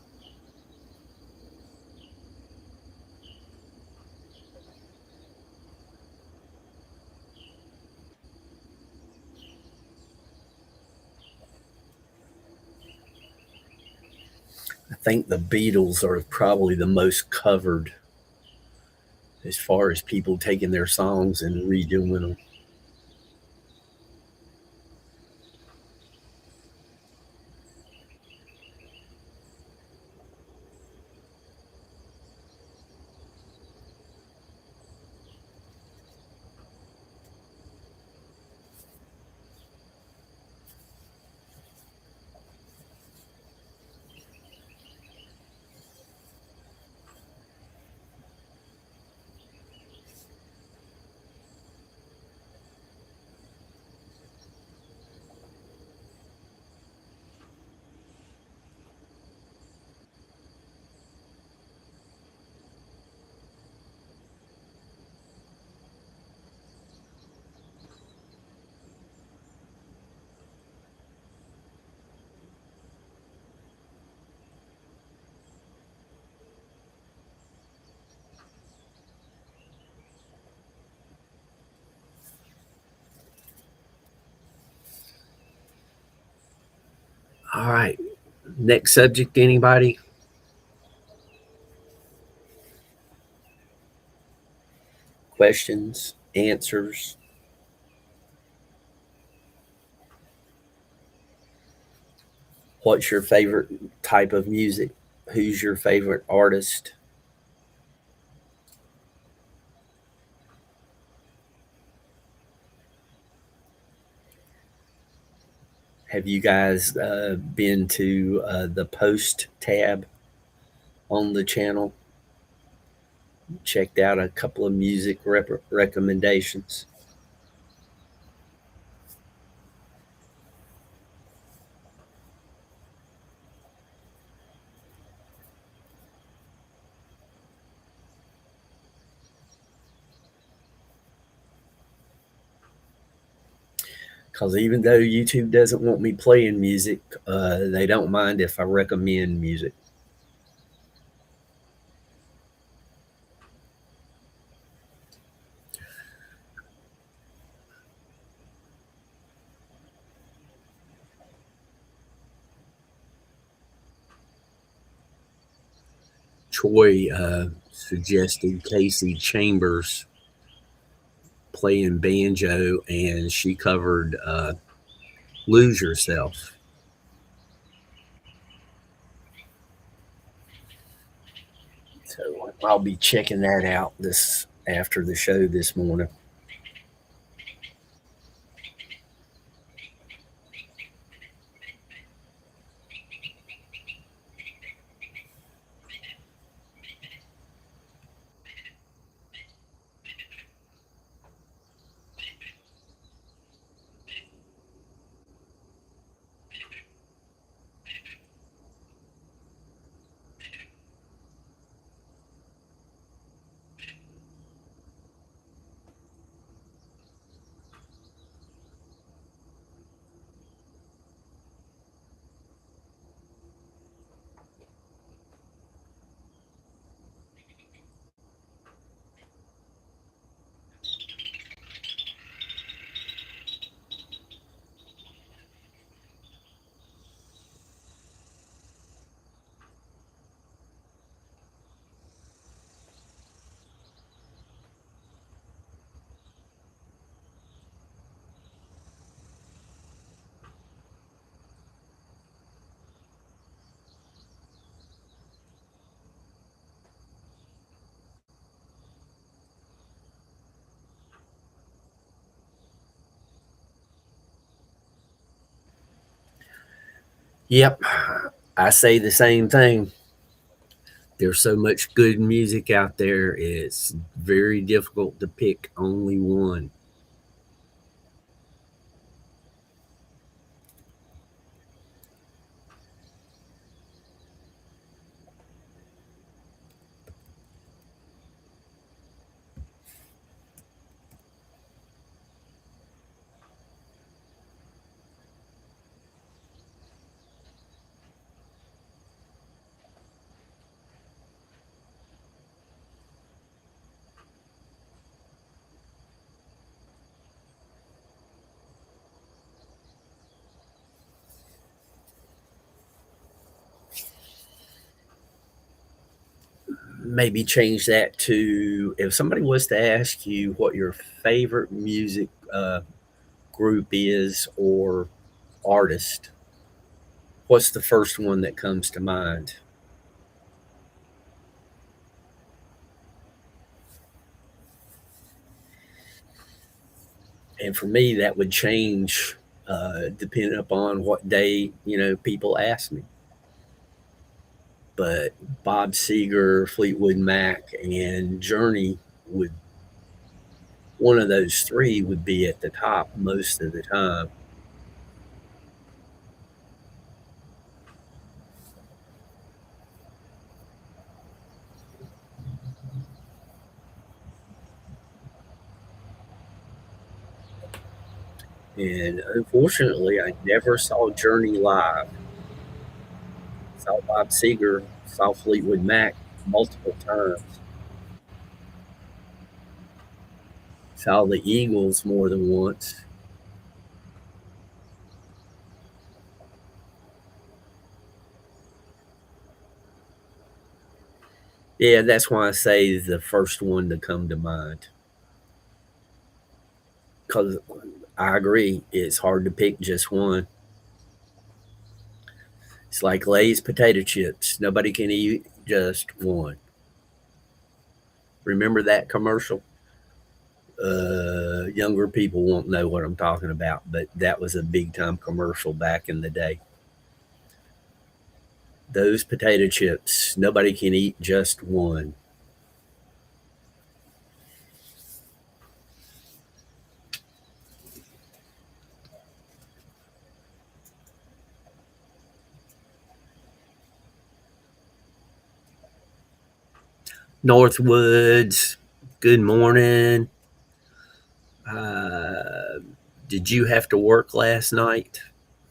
I think the Beatles are probably the most covered as far as people taking their songs and redoing them. All right. Next subject, anybody? Questions, answers? What's your favorite type of music? Who's your favorite artist? Have you guys been to the post tab on the channel? Checked out a couple of music recommendations. Because even though YouTube doesn't want me playing music, they don't mind if I recommend music. Troy suggested Casey Chambers playing banjo, and she covered "Lose Yourself." So I'll be checking that out this after the show this morning. Yep, I say the same thing. There's so much good music out there. It's very difficult to pick only one. Maybe change that to, if somebody was to ask you what your favorite music group is or artist, what's the first one that comes to mind? And for me, that would change depending upon what day people ask me. But Bob Seger, Fleetwood Mac, and Journey would, one of those three would be at the top most of the time. And unfortunately, I never saw Journey live. Saw Bob Seger, saw Fleetwood Mac multiple times. Saw the Eagles more than once. Yeah, that's why I say the first one to come to mind. Because I agree, it's hard to pick just one. It's like Lay's potato chips. Nobody can eat just one. Remember that commercial? Younger people won't know what I'm talking about, but that was a big time commercial back in the day. Those potato chips, nobody can eat just one. Northwoods, good morning. Uh, did you have to work last night?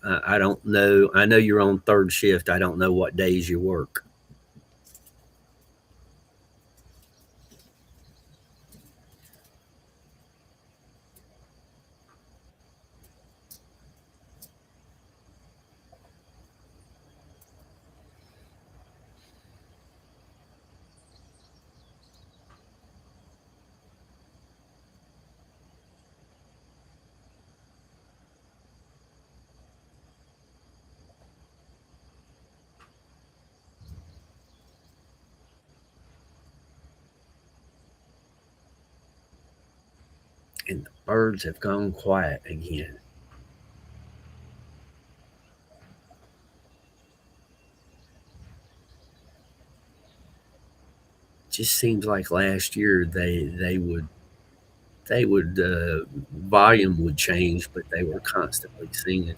I don't know. I know you're on third shift. I don't know what days you work. And the birds have gone quiet again. Just seems like last year they would volume would change, but they were constantly singing.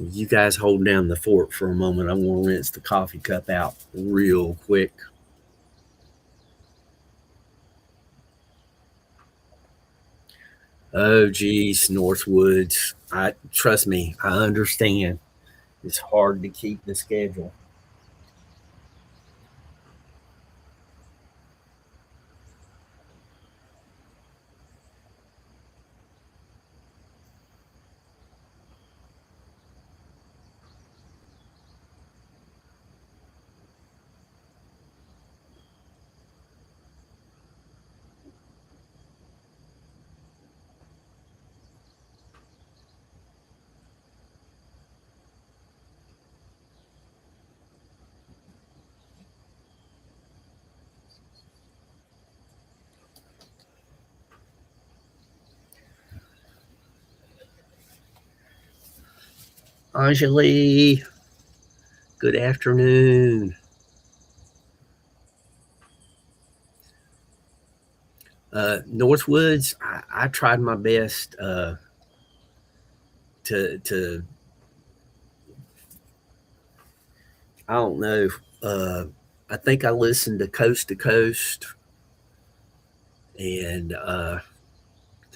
You guys hold down the fort for a moment. I'm going to rinse the coffee cup out real quick. Oh, geez, Northwoods. I trust me. I understand. It's hard to keep the schedule. Anjali, good afternoon. Northwoods, I tried my best to I don't know. Uh, I think I listened to Coast, and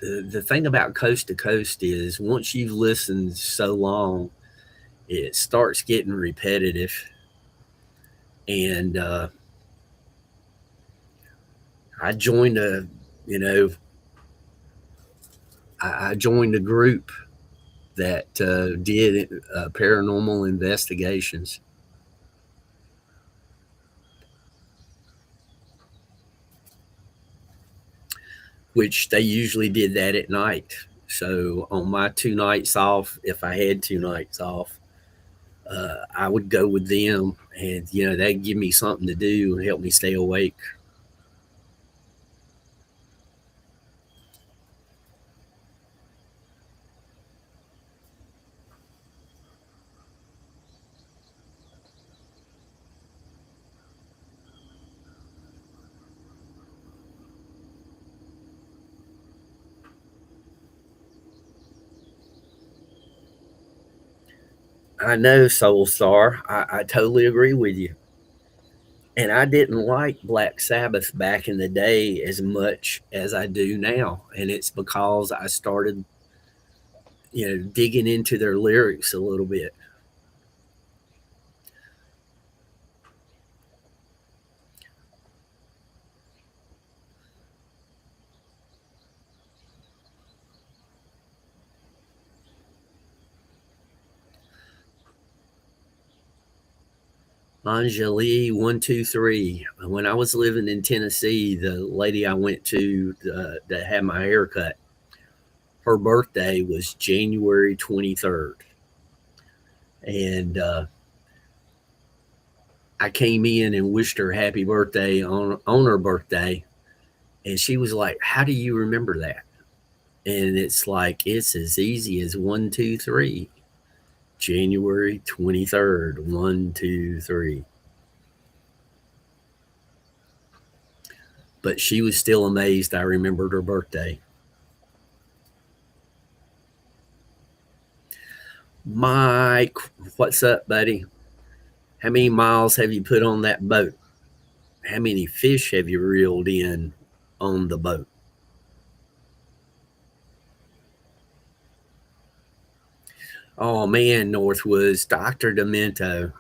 the thing about Coast to Coast is once you've listened so long, it starts getting repetitive, and I joined a you know I joined a group that did paranormal investigations, which they usually did that at night. So on my 2 nights off, if I had 2 nights off, I would go with them, and they'd give me something to do and help me stay awake. I know, Soul Star. I totally agree with you. And I didn't like Black Sabbath back in the day as much as I do now. And it's because I started, digging into their lyrics a little bit. Anjali 123. When I was living in Tennessee, the lady I went to have my hair cut, her birthday was January 23rd. And I came in and wished her happy birthday on her birthday. And she was like, "How do you remember that?" And it's like, it's as easy as 123. January 23rd, 123. But she was still amazed I remembered her birthday. Mike, what's up, buddy? How many miles have you put on that boat? How many fish have you reeled in on the boat? Oh man, Northwoods, Dr. Demento.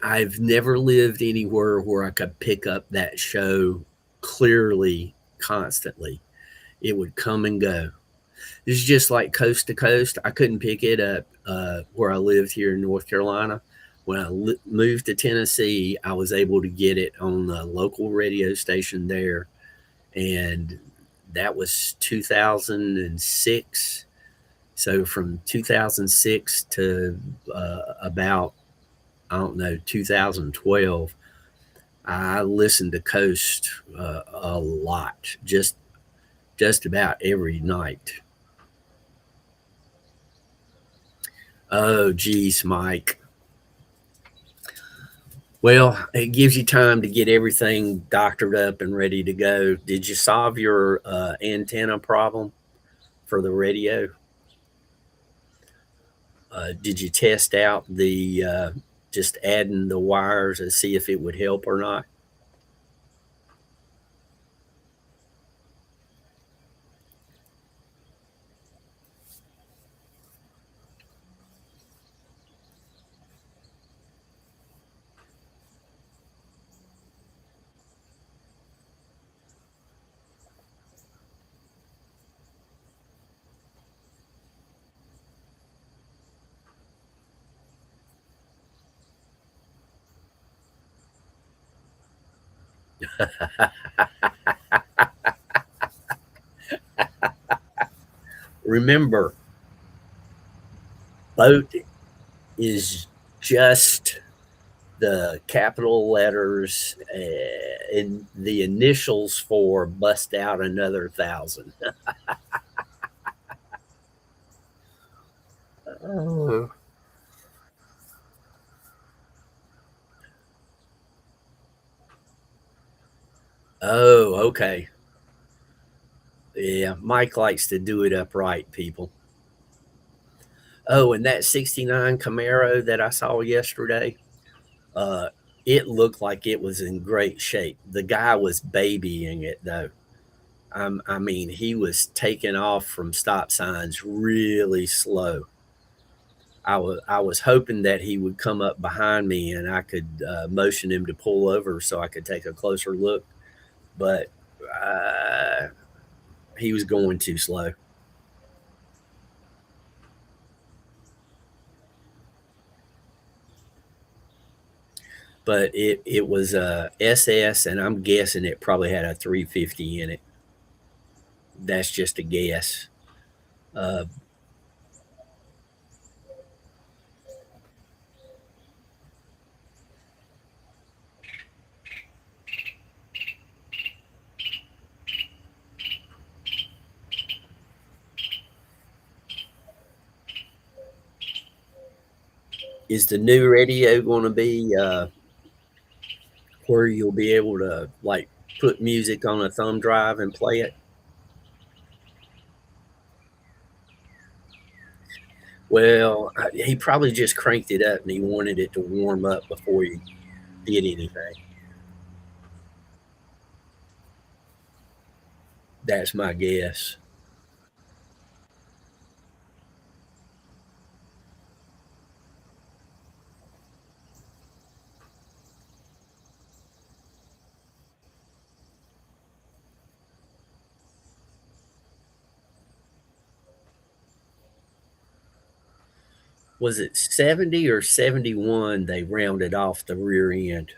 I've never lived anywhere where I could pick up that show clearly, constantly. It would come and go. It's just like Coast to Coast. I couldn't pick it up where I lived here in North Carolina. When I moved to Tennessee, I was able to get it on the local radio station there, and that was 2006. So from 2006 to about, I don't know, 2012, I listened to Coast a lot, just about every night. Oh, geez, Mike. Well, it gives you time to get everything doctored up and ready to go. Did you solve your antenna problem for the radio? Did you test out the just adding the wires and see if it would help or not? Remember, boat is just the capital letters in the initials for bust out another thousand. Oh, okay. Yeah, Mike likes to do it upright, people. Oh, and that '69 Camaro that I saw yesterday, uh, it looked like it was in great shape. The guy was babying it though. I mean, he was taking off from stop signs really slow. I was hoping that he would come up behind me and I could motion him to pull over so I could take a closer look, but uh, he was going too slow. But it was a SS, and I'm guessing it probably had a 350 in it. That's just a guess. Uh, is the new radio going to be where you'll be able to like put music on a thumb drive and play it? Well, he probably just cranked it up and he wanted it to warm up before he did anything. That's my guess. Was it 70 or 71 they rounded off the rear end?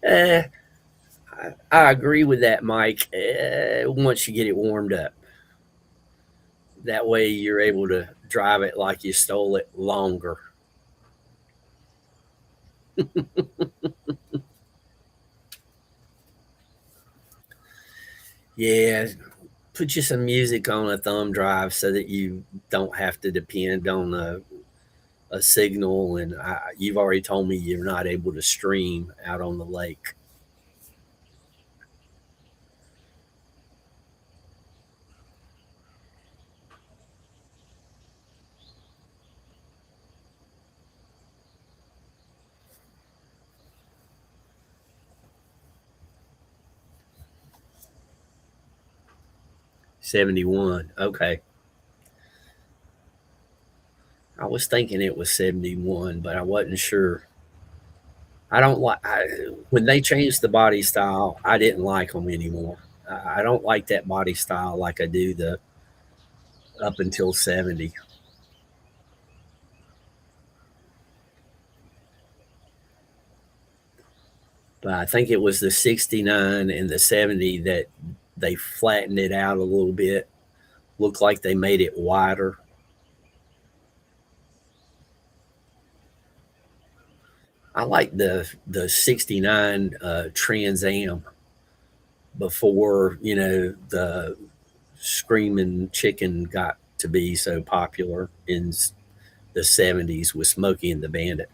Eh, I agree with that, Mike. Once you get it warmed up, that way you're able to drive it like you stole it longer. Yeah, put you some music on a thumb drive so that you don't have to depend on a signal. And you've already told me you're not able to stream out on the lake. 71. Okay. I was thinking it was 71, but I wasn't sure. I don't like when they changed the body style. I didn't like them anymore. I don't like that body style like I do the up until 70. But I think it was the 69 and the 70 that they flattened it out a little bit. Looked like they made it wider. I like the 69 Trans Am before, the Screaming Chicken got to be so popular in the 70s with Smokey and the Bandit.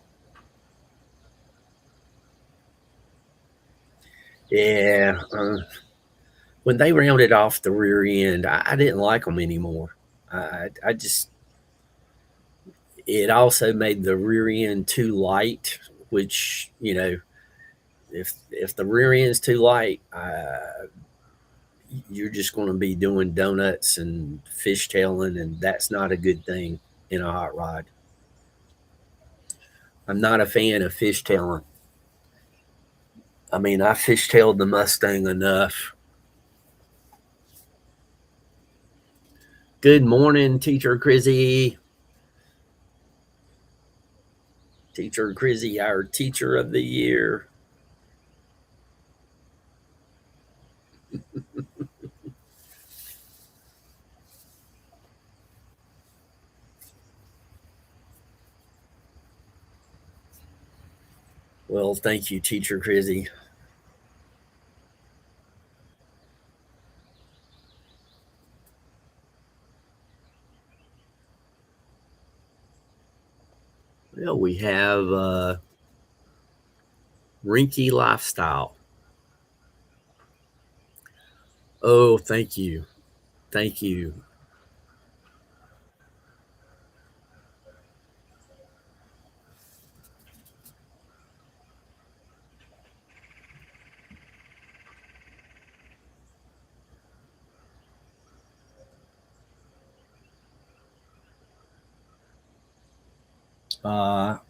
Yeah, when they rounded off the rear end, I didn't like them anymore. I just it also made the rear end too light, which if the rear end's too light, you're just going to be doing donuts and fishtailing, and that's not a good thing in a hot rod. I'm not a fan of fishtailing. I mean, I fishtailed the Mustang enough. Good morning, Teacher Crizzy. Teacher Crizzy, our teacher of the year. Well, thank you, Teacher Crizzy. Well, we have Rinky Lifestyle. Oh, thank you. Thank you.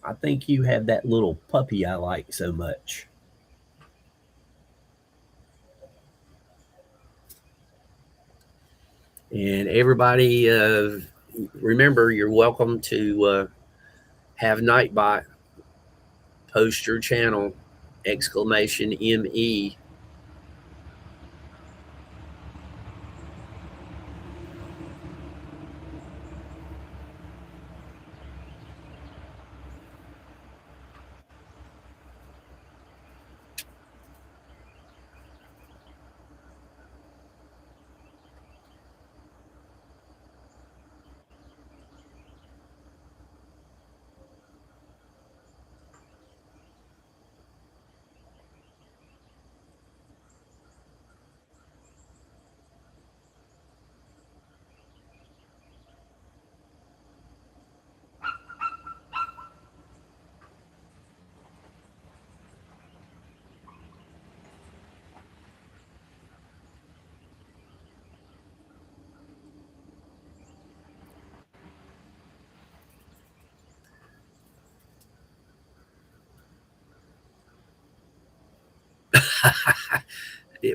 I think you have that little puppy I like so much. And everybody, remember, you're welcome to have Nightbot post your channel, exclamation ME.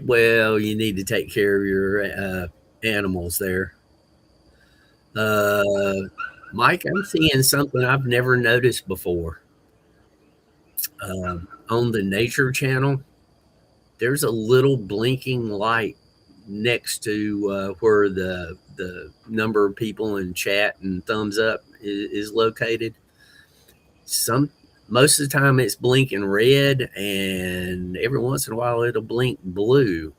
Well, you need to take care of your animals there. Uh, Mike, I'm seeing something I've never noticed before. On the Nature Channel, there's a little blinking light next to where the number of people in chat and thumbs up is located. Some Most of the time it's blinking red, and every once in a while it'll blink blue,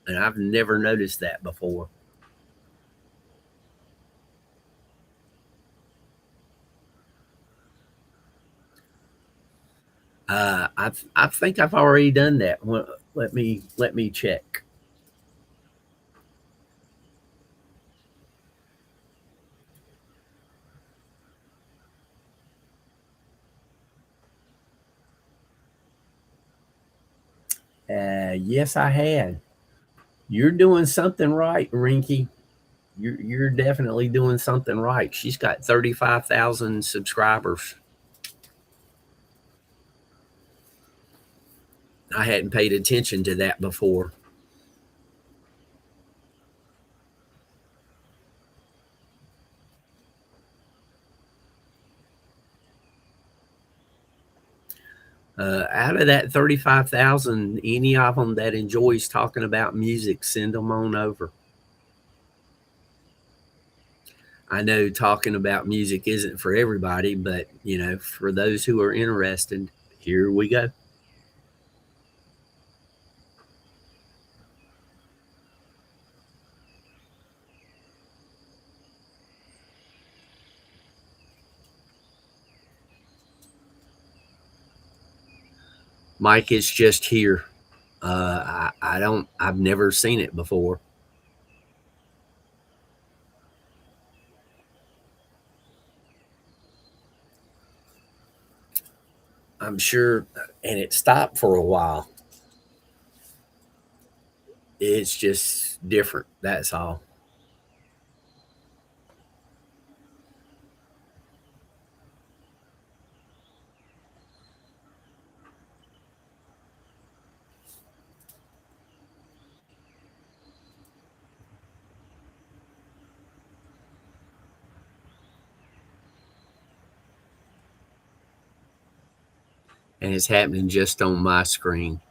and I've never noticed that before. I think I've already done that. Well, let me check. Yes, I had. You're doing something right, Rinky. You're definitely doing something right. She's got 35,000 subscribers. I hadn't paid attention to that before. Out of that 35,000, any of them that enjoys talking about music, send them on over. I know talking about music isn't for everybody, but for those who are interested, here we go. Mike is just here. I don't. I've never seen it before. I'm sure, and it stopped for a while. It's just different. That's all. And it's happening just on my screen.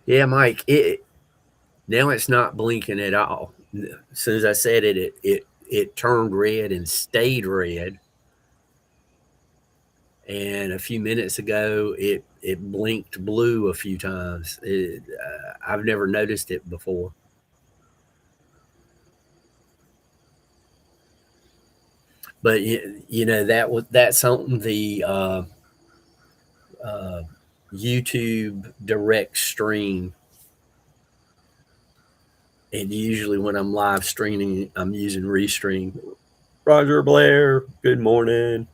Yeah, Mike. Now it's not blinking at all. As soon as I said it, it turned red and stayed red. And a few minutes ago, it blinked blue a few times. I've never noticed it before. But you know that's something the uh, YouTube direct stream. And usually when I'm live streaming, I'm using Restream. Roger Blair, good morning.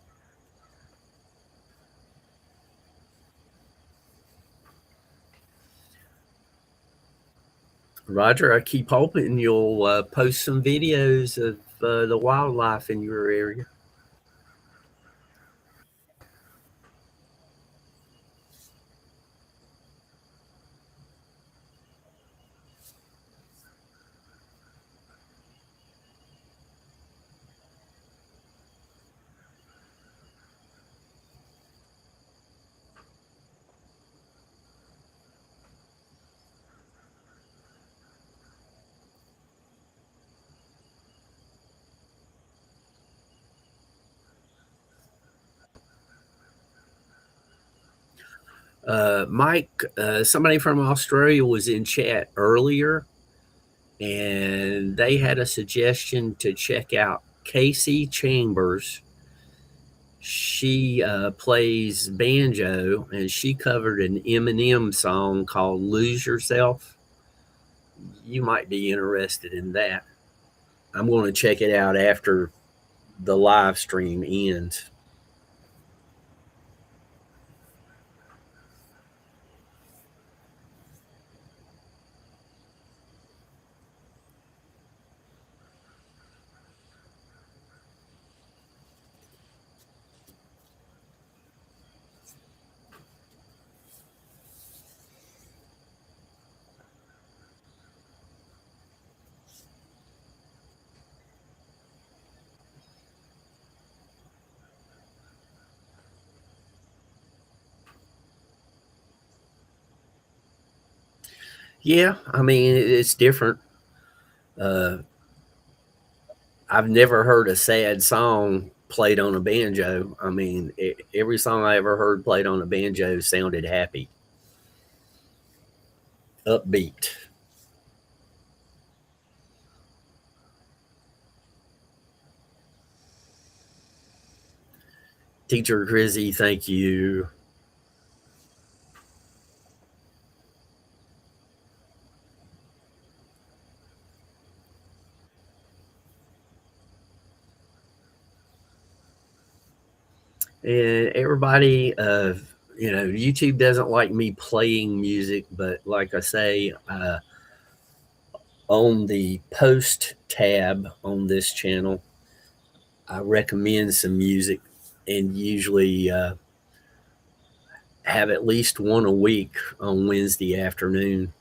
Roger, I keep hoping you'll post some videos of the wildlife in your area. Mike, somebody from Australia was in chat earlier, and they had a suggestion to check out Casey Chambers. She plays banjo, and she covered an Eminem song called "Lose Yourself." You might be interested in that. I'm going to check it out after the live stream ends. Yeah, I mean it's different. Uh, I've never heard a sad song played on a banjo. I mean, every song I ever heard played on a banjo sounded happy, upbeat. Teacher Grizzy, thank you. And everybody, YouTube doesn't like me playing music, but like I say, on the post tab on this channel, I recommend some music and usually have at least one a week on Wednesday afternoon.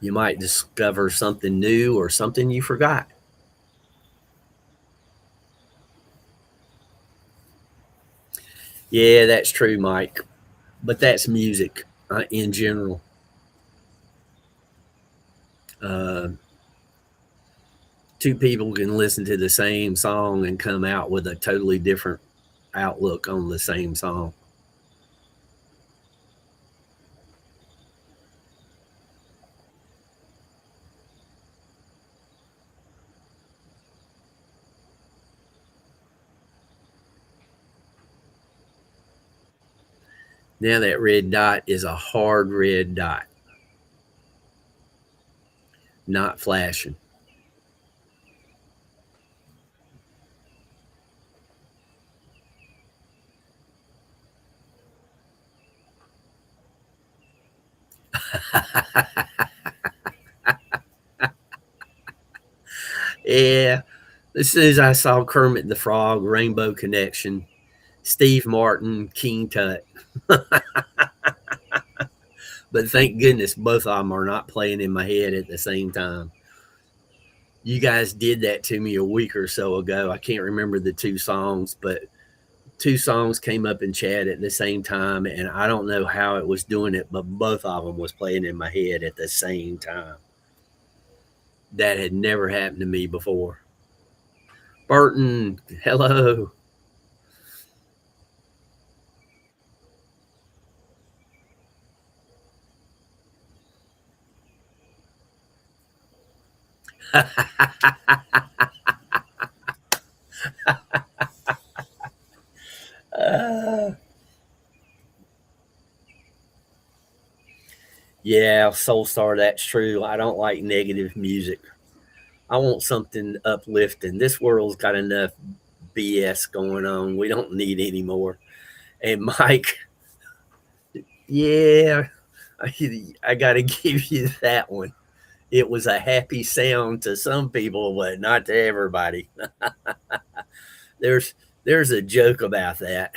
You might discover something new or something you forgot. Yeah, that's true, Mike. But that's music in general. Uh, Two people can listen to the same song and come out with a totally different outlook on the same song. Now that red dot is a hard red dot, not flashing. Yeah. As soon as I saw Kermit the Frog, Rainbow Connection, Steve Martin, King Tut. But thank goodness both of them are not playing in my head at the same time. You guys did that to me a week or so ago. I can't remember the two songs, but two songs came up in chat at the same time, and I don't know how it was doing it, but both of them was playing in my head at the same time. That had never happened to me before. Burton, hello. Yeah, Soulstar, that's true. I don't like negative music. I want something uplifting. This world's got enough BS going on. We don't need any more. And Mike, yeah, I got to give you that one. It was a happy sound to some people, but not to everybody. There's there's a joke about that.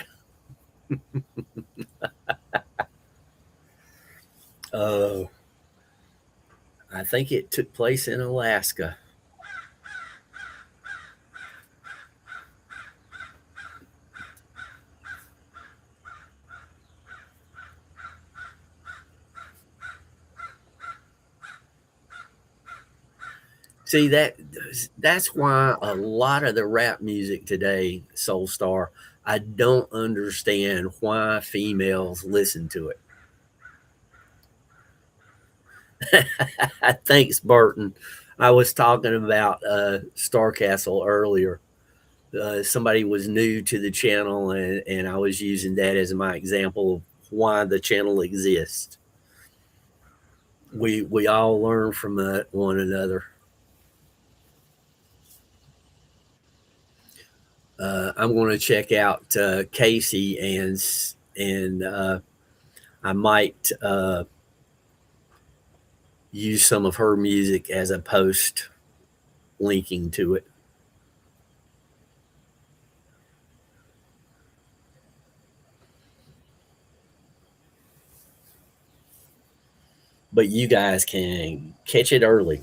Uh, I think it took place in Alaska. See that's why a lot of the rap music today, Soulstar, I don't understand why females listen to it. Thanks, Burton. I was talking about Starcastle earlier. Somebody was new to the channel, and I was using that as my example of why the channel exists. We all learn from one another. I'm going to check out Casey, and I might use some of her music as a post linking to it. But you guys can catch it early.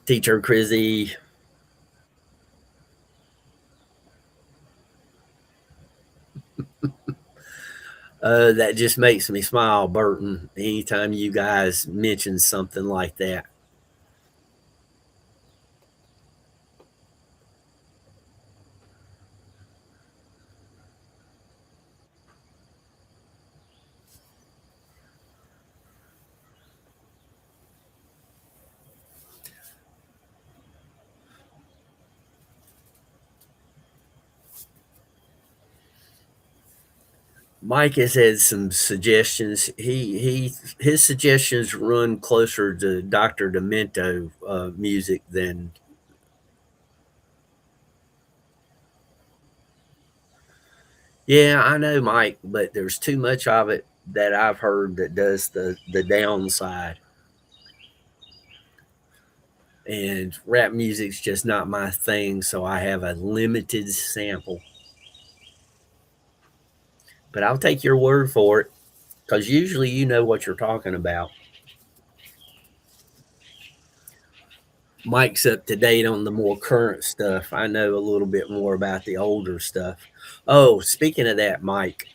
Teacher Crizzy. That just makes me smile, Burton, anytime you guys mention something like that. Mike has had some suggestions. His suggestions run closer to Dr. Demento music than. Yeah, I know, Mike, but there's too much of it that I've heard that does the downside. And rap music's just not my thing, so I have a limited sample. But I'll take your word for it, because usually you know what you're talking about. Mike's up to date on the more current stuff. I know a little bit more about the older stuff. Oh, speaking of that, Mike,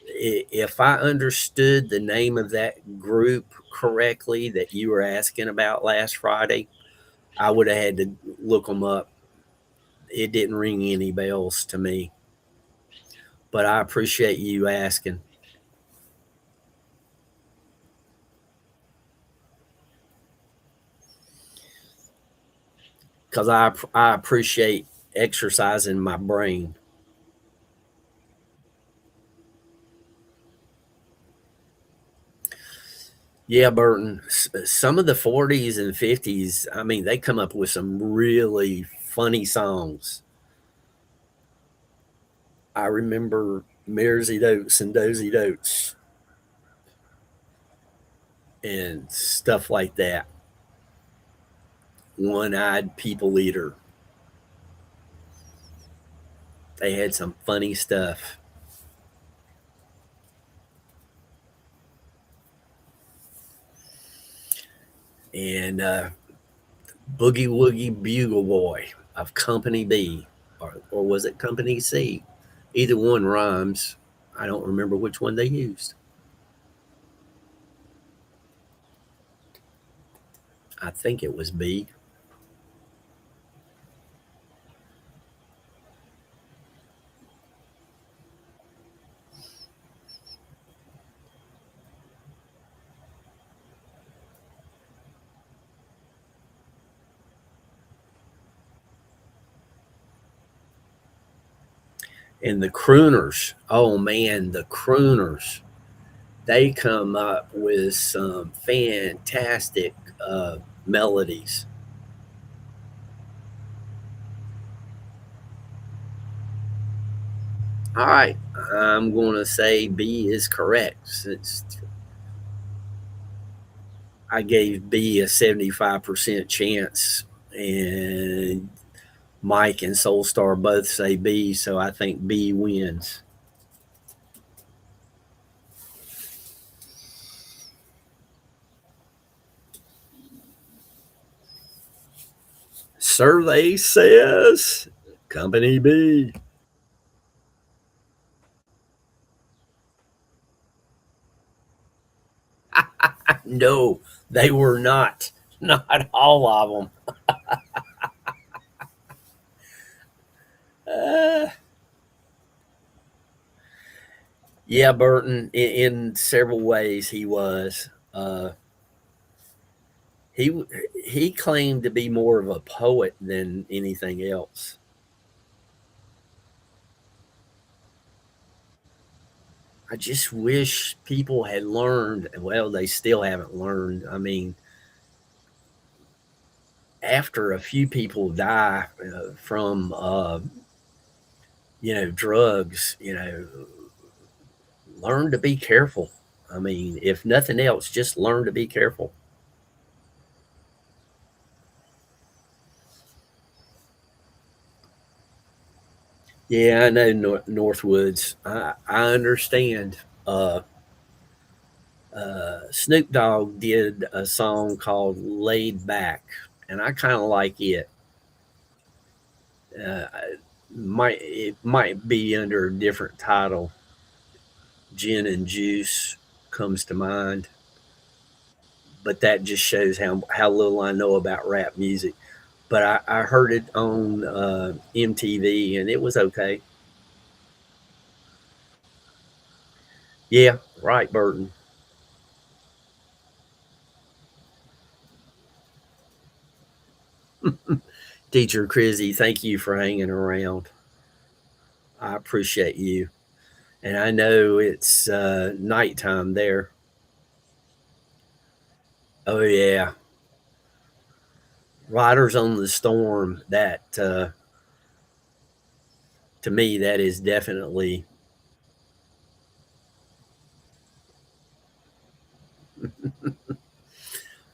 if I understood the name of that group correctly that you were asking about last Friday, I would have had to look them up. It didn't ring any bells to me, but I appreciate you asking, because I appreciate exercising my brain. Yeah, Burton. Some of the 40s and 50s, I mean, they come up with some really funny songs. I remember Mersey Dotes and Dozy Dotes and stuff like that. One Eyed People Eater. They had some funny stuff. And Boogie Woogie Bugle Boy of Company B. or was it Company C? Either one rhymes. I don't remember which one they used. I think it was B. And the crooners, oh man, the crooners, they come up with some fantastic melodies. All right, I'm going to say B is correct since I gave B a 75% chance, and Mike and Soulstar both say B, so I think B wins. Survey says Company B. No, they were not. Not all of them. Yeah, Burton, in several ways, he was. He he claimed to be more of a poet than anything else. I just wish people had learned. Well, they still haven't learned. I mean, after a few people die from drugs, learn to be careful. I mean, if nothing else, just learn to be careful. Yeah, I know Northwoods. I understand. Snoop Dogg did a song called "Laid Back," and I kind of like it. Uh, it might be under a different title. Gin and Juice comes to mind, but that just shows how little I know about rap music. But I heard it on MTV, and it was okay. Yeah, right, Burton. Teacher Crizzy, thank you for hanging around. I appreciate you. And I know it's nighttime there. Oh, yeah. Riders on the Storm, that to me, that is definitely.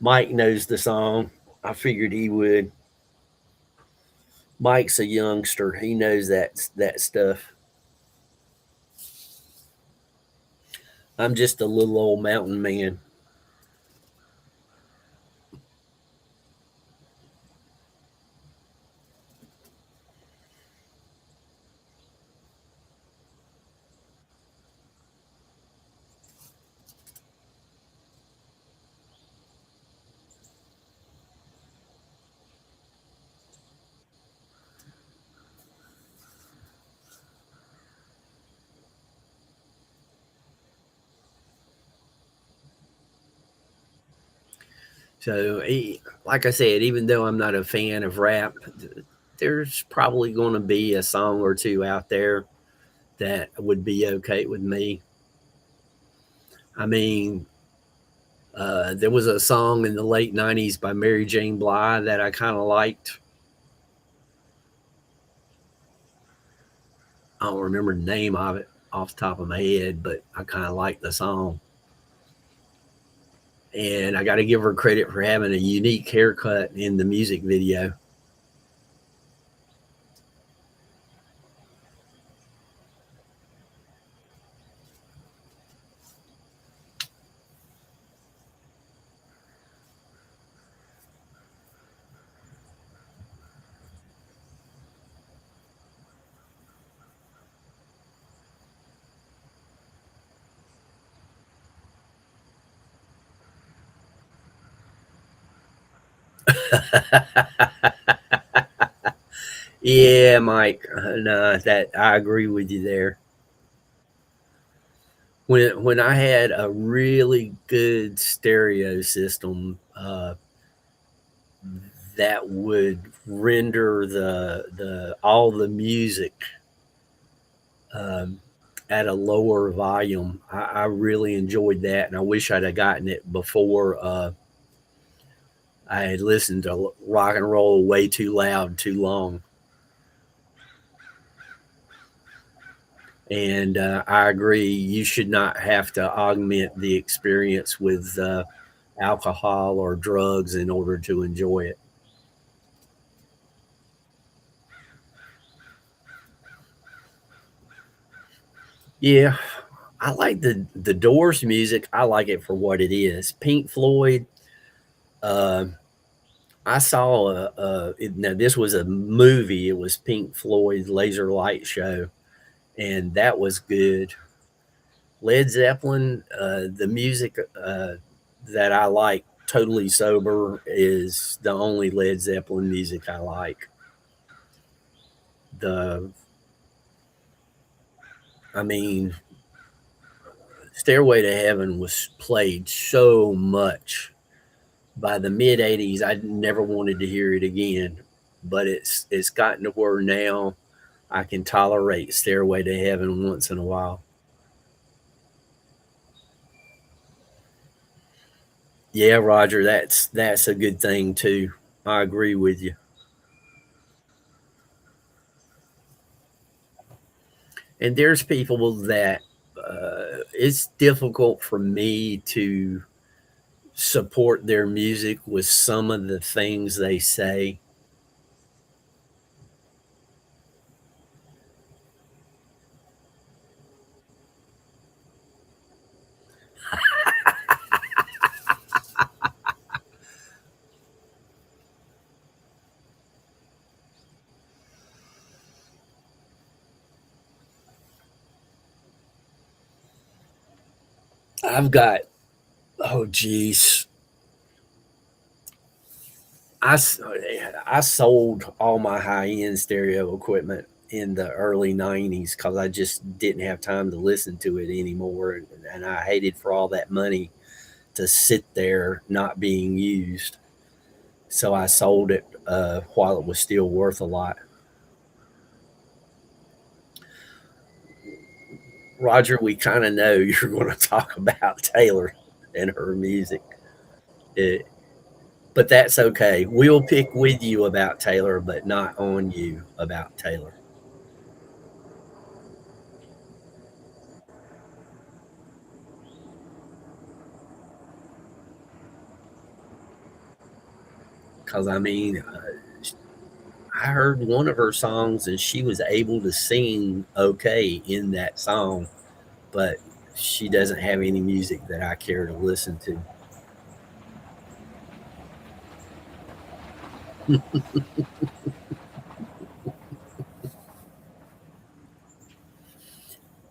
Mike knows the song. I figured he would. Mike's a youngster. He knows that stuff. I'm just a little old mountain man. So, like I said, even though I'm not a fan of rap, there's probably going to be a song or two out there that would be okay with me. I mean, there was a song in the late '90s by Mary Jane Blige that I kind of liked. I don't remember the name of it off the top of my head, but I kind of liked the song. And I got to give her credit for having a unique haircut in the music video. Yeah, Mike. No, that I agree with you there. When I had a really good stereo system, that would render the all the music um, at a lower volume. I really enjoyed that, and I wish I'd have gotten it before I had listened to rock and roll way too loud, too long. And I agree, you should not have to augment the experience with alcohol or drugs in order to enjoy it. Yeah, I like the Doors music. I like it for what it is. Pink Floyd. Uh, I saw now this was a movie. It was Pink Floyd's Laser Light Show, and that was good. Led Zeppelin. The music that I like, totally sober, is the only Led Zeppelin music I like. The, I mean, Stairway to Heaven was played so much. By the mid '80s, I never wanted to hear it again. But it's gotten to where now I can tolerate Stairway to Heaven once in a while. Yeah, Roger, that's a good thing too. I agree with you. And there's people that it's difficult for me to support their music with some of the things they say. I've got, oh geez, I I sold all my high end stereo equipment in the early '90s because I just didn't have time to listen to it anymore, and I hated for all that money to sit there not being used. So I sold it while it was still worth a lot. Roger, we kind of know you're going to talk about Taylor and her music. It, but that's okay. We'll pick with you about Taylor, but not on you about Taylor. Because, I mean, I heard one of her songs and she was able to sing okay in that song, but she doesn't have any music that I care to listen to.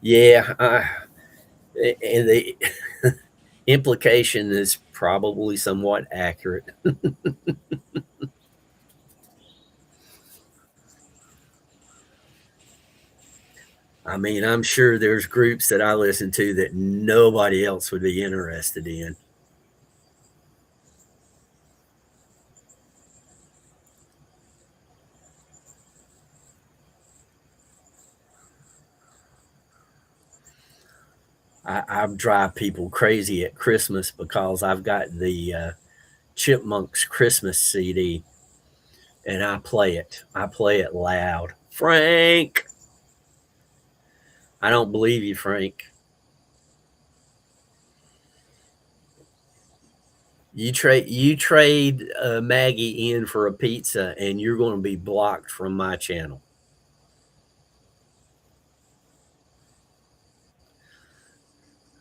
Yeah, and the implication is probably somewhat accurate. I mean, I'm sure there's groups that I listen to that nobody else would be interested in. I drive people crazy at Christmas because I've got the Chipmunks Christmas CD and I play it. I play it loud. Frank, I don't believe you, Frank. You trade Maggie in for a pizza, and you're going to be blocked from my channel.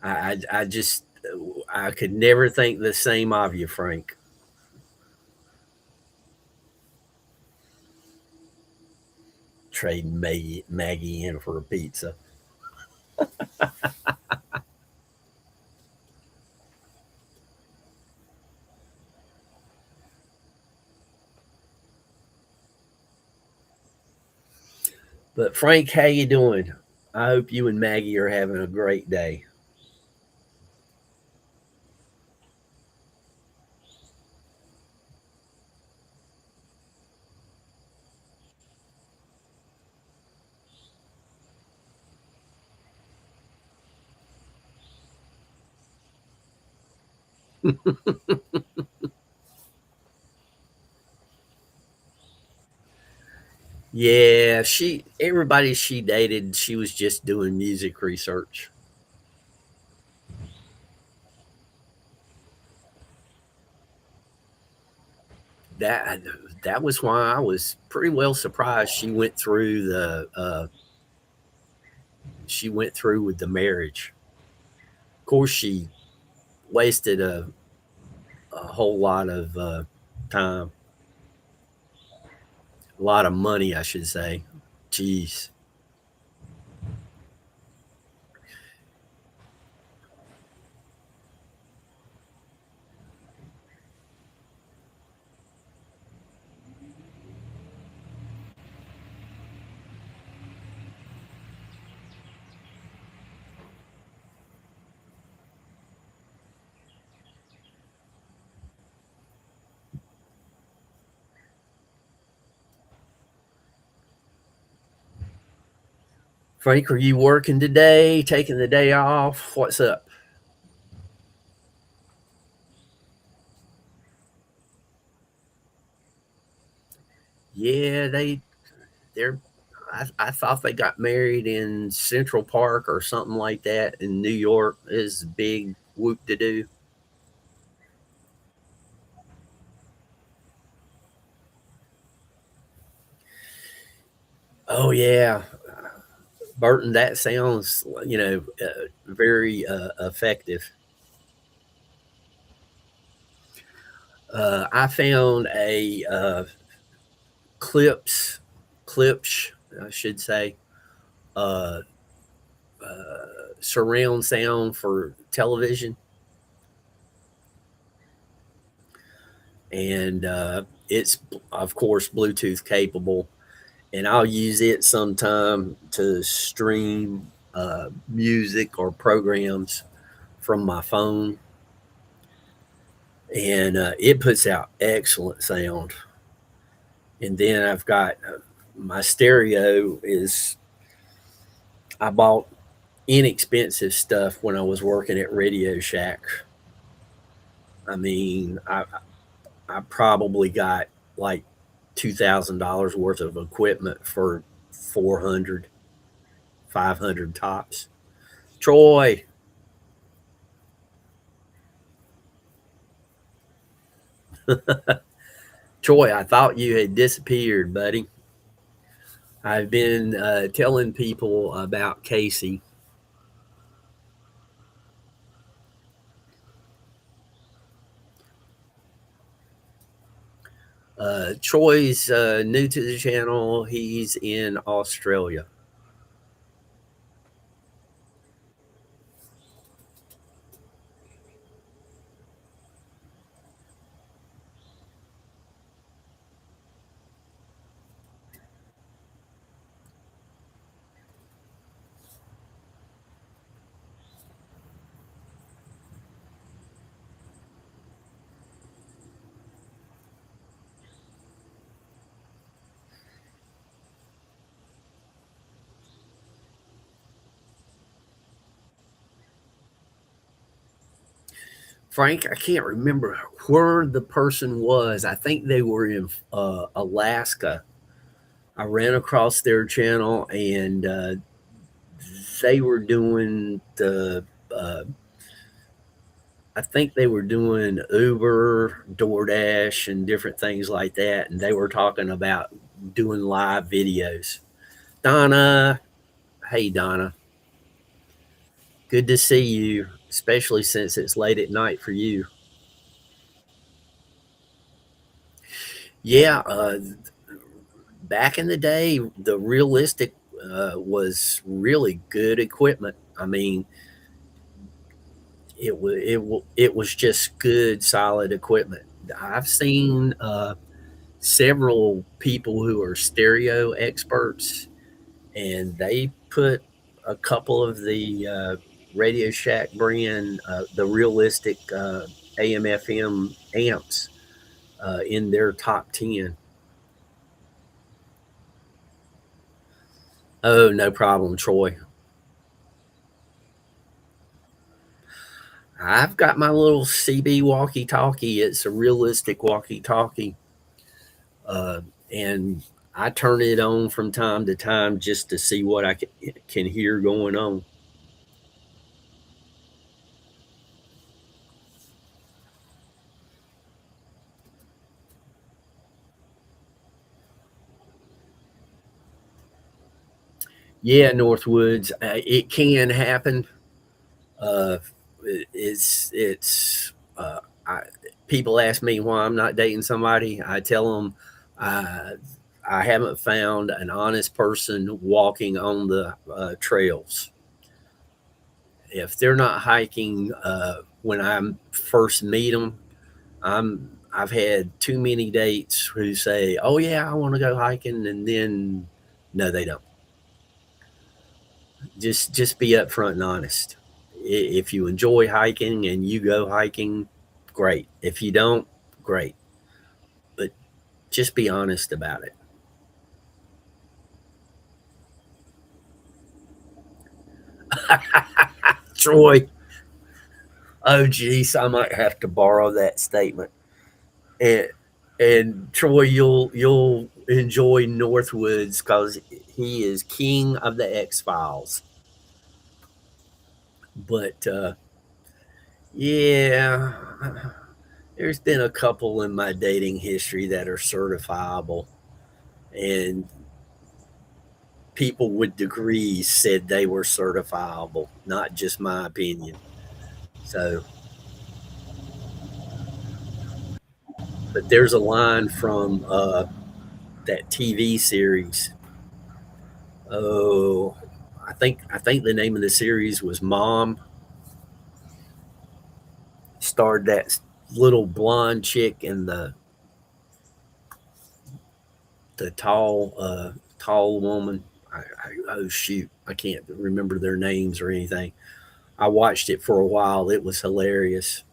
I just I could never think the same of you, Frank. Trade Maggie in for a pizza. But Frank, how you doing? I hope you and Maggie are having a great day. Yeah, everybody she dated, she was just doing music research. That that was why I was pretty well surprised she went through with the marriage. Of course, she wasted a whole lot of time, a lot of money, I should say. Jeez. Frank, are you working today? Taking the day off? What's up? Yeah, they're. I thought they got married in Central Park or something like that in New York. Is big whoop to do. Oh yeah, Burton. That sounds very effective. I found a clips clips I should say uh, surround sound for television, and it's of course Bluetooth capable, and I'll use it sometime to stream music or programs from my phone, and it puts out excellent sound. And then I've got my stereo is I bought inexpensive stuff when I was working at Radio Shack. I mean, I probably got like $2,000 worth of equipment for 400, 500 tops. Troy, Troy, I thought you had disappeared, buddy. I've been telling people about Casey. Troy's new to the channel. He's in Australia. Frank, I can't remember where the person was. I think they were in Alaska. I ran across their channel, and they were doing I think they were doing Uber, DoorDash, and different things like that. And they were talking about doing live videos. Donna, hey, Donna, good to see you, especially since it's late at night for you. Yeah, back in the day, the realistic was really good equipment. I mean, it was just good, solid equipment. I've seen several people who are stereo experts, and they put a couple of the Radio Shack brand, the realistic AM/FM amps in their top 10. Oh, no problem, Troy. I've got my little CB walkie talkie. It's a realistic walkie talkie. Uh, and I turn it on from time to time just to see what I can hear going on. Yeah, Northwoods, it can happen. Uh, it's I, people ask me why I'm not dating somebody. I tell them I I haven't found an honest person walking on the trails. If they're not hiking when I first meet them, I've had too many dates who say, "Oh yeah, I want to go hiking," and then no, they don't. Just be upfront and honest. If you enjoy hiking and you go hiking, great. If you don't, great. But just be honest about it. Troy, oh geez, I might have to borrow that statement. And and Troy, you'll enjoy Northwoods because he is king of the X Files. But yeah, there's been a couple in my dating history that are certifiable, and people with degrees said they were certifiable, not just my opinion. So, but there's a line from that TV series. Oh, I think the name of the series was Mom. Starred that little blonde chick and the tall woman. Oh shoot, I can't remember their names or anything. I watched it for a while. It was hilarious.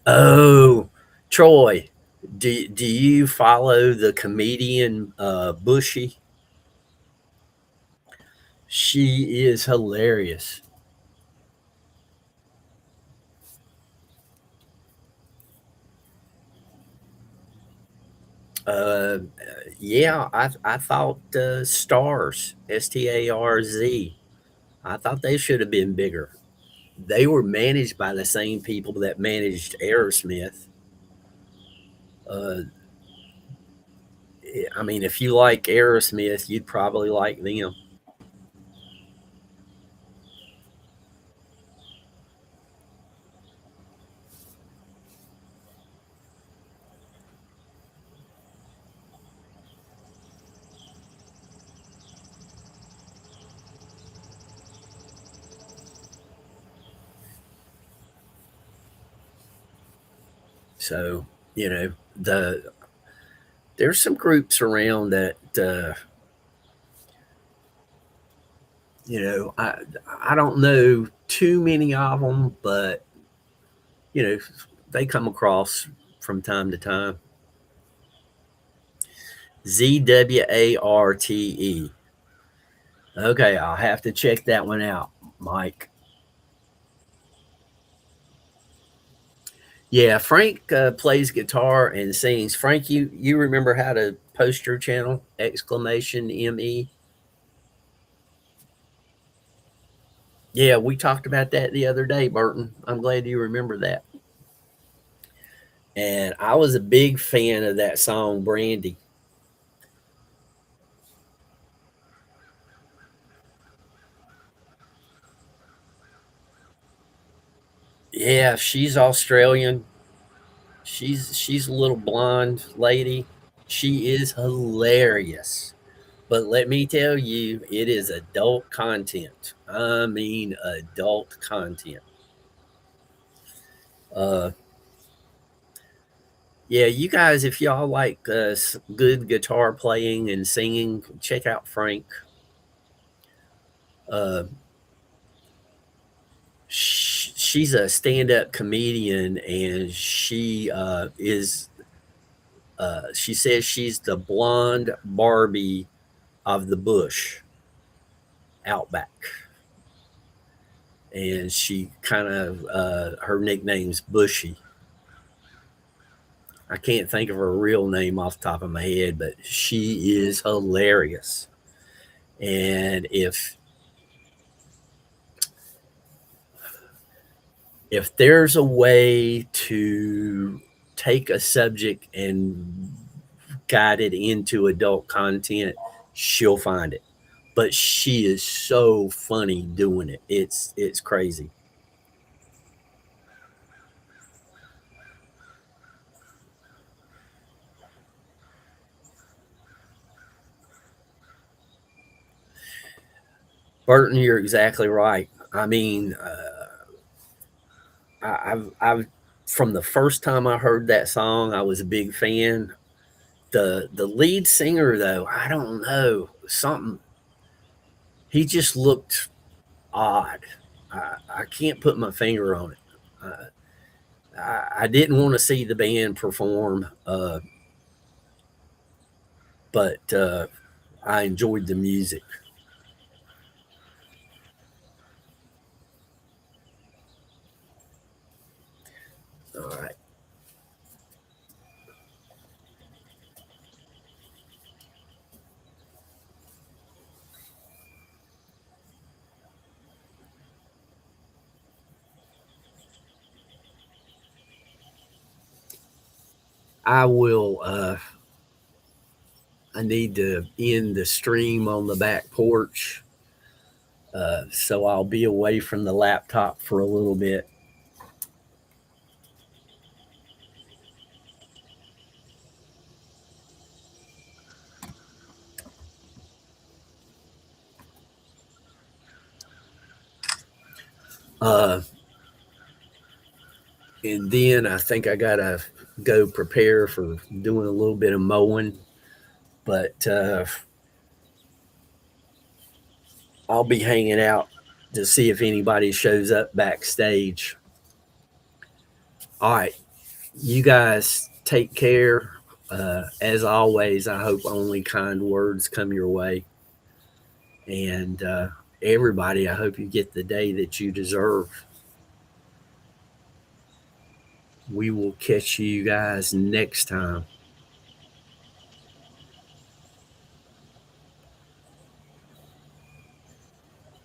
Oh, Troy, do you follow the comedian Bushy? She is hilarious. Uh, yeah, I thought Stars, Starz. I thought they should have been bigger. They were managed by the same people that managed Aerosmith. Uh, I mean, if you like Aerosmith, you'd probably like them. So, there's some groups around that I don't know too many of them, but you know they come across from time to time. ZWARTE. Okay, I'll have to check that one out, Mike. Yeah, Frank plays guitar and sings. Frank, you remember how to post your channel? Exclamation ME. Yeah, we talked about that the other day, Burton. I'm glad you remember that. And I was a big fan of that song, Brandy. Yeah, she's Australian. She's a little blonde lady. She is hilarious. But let me tell you, it is adult content. I mean, adult content. Uh, Yeah, you guys, if y'all like good guitar playing and singing, check out Frank. Uh, she's a stand-up comedian, and she says she's the blonde Barbie of the bush outback, and she kind of her nickname's Bushy. I can't think of her real name off the top of my head, but she is hilarious. And if there's a way to take a subject and guide it into adult content, she'll find it. But she is so funny doing it. It's crazy. Burton, you're exactly right. I mean, I've from the first time I heard that song, I was a big fan. The lead singer though, I don't know, something, he just looked odd. I can't put my finger on it. I didn't want to see the band perform, but I enjoyed the music. All right. I will. I need to end the stream on the back porch, so I'll be away from the laptop for a little bit. Uh, and then I think I gotta go prepare for doing a little bit of mowing. But I'll be hanging out to see if anybody shows up backstage. All right, you guys take care. As always, I hope only kind words come your way. And everybody, I hope you get the day that you deserve. We will catch you guys next time.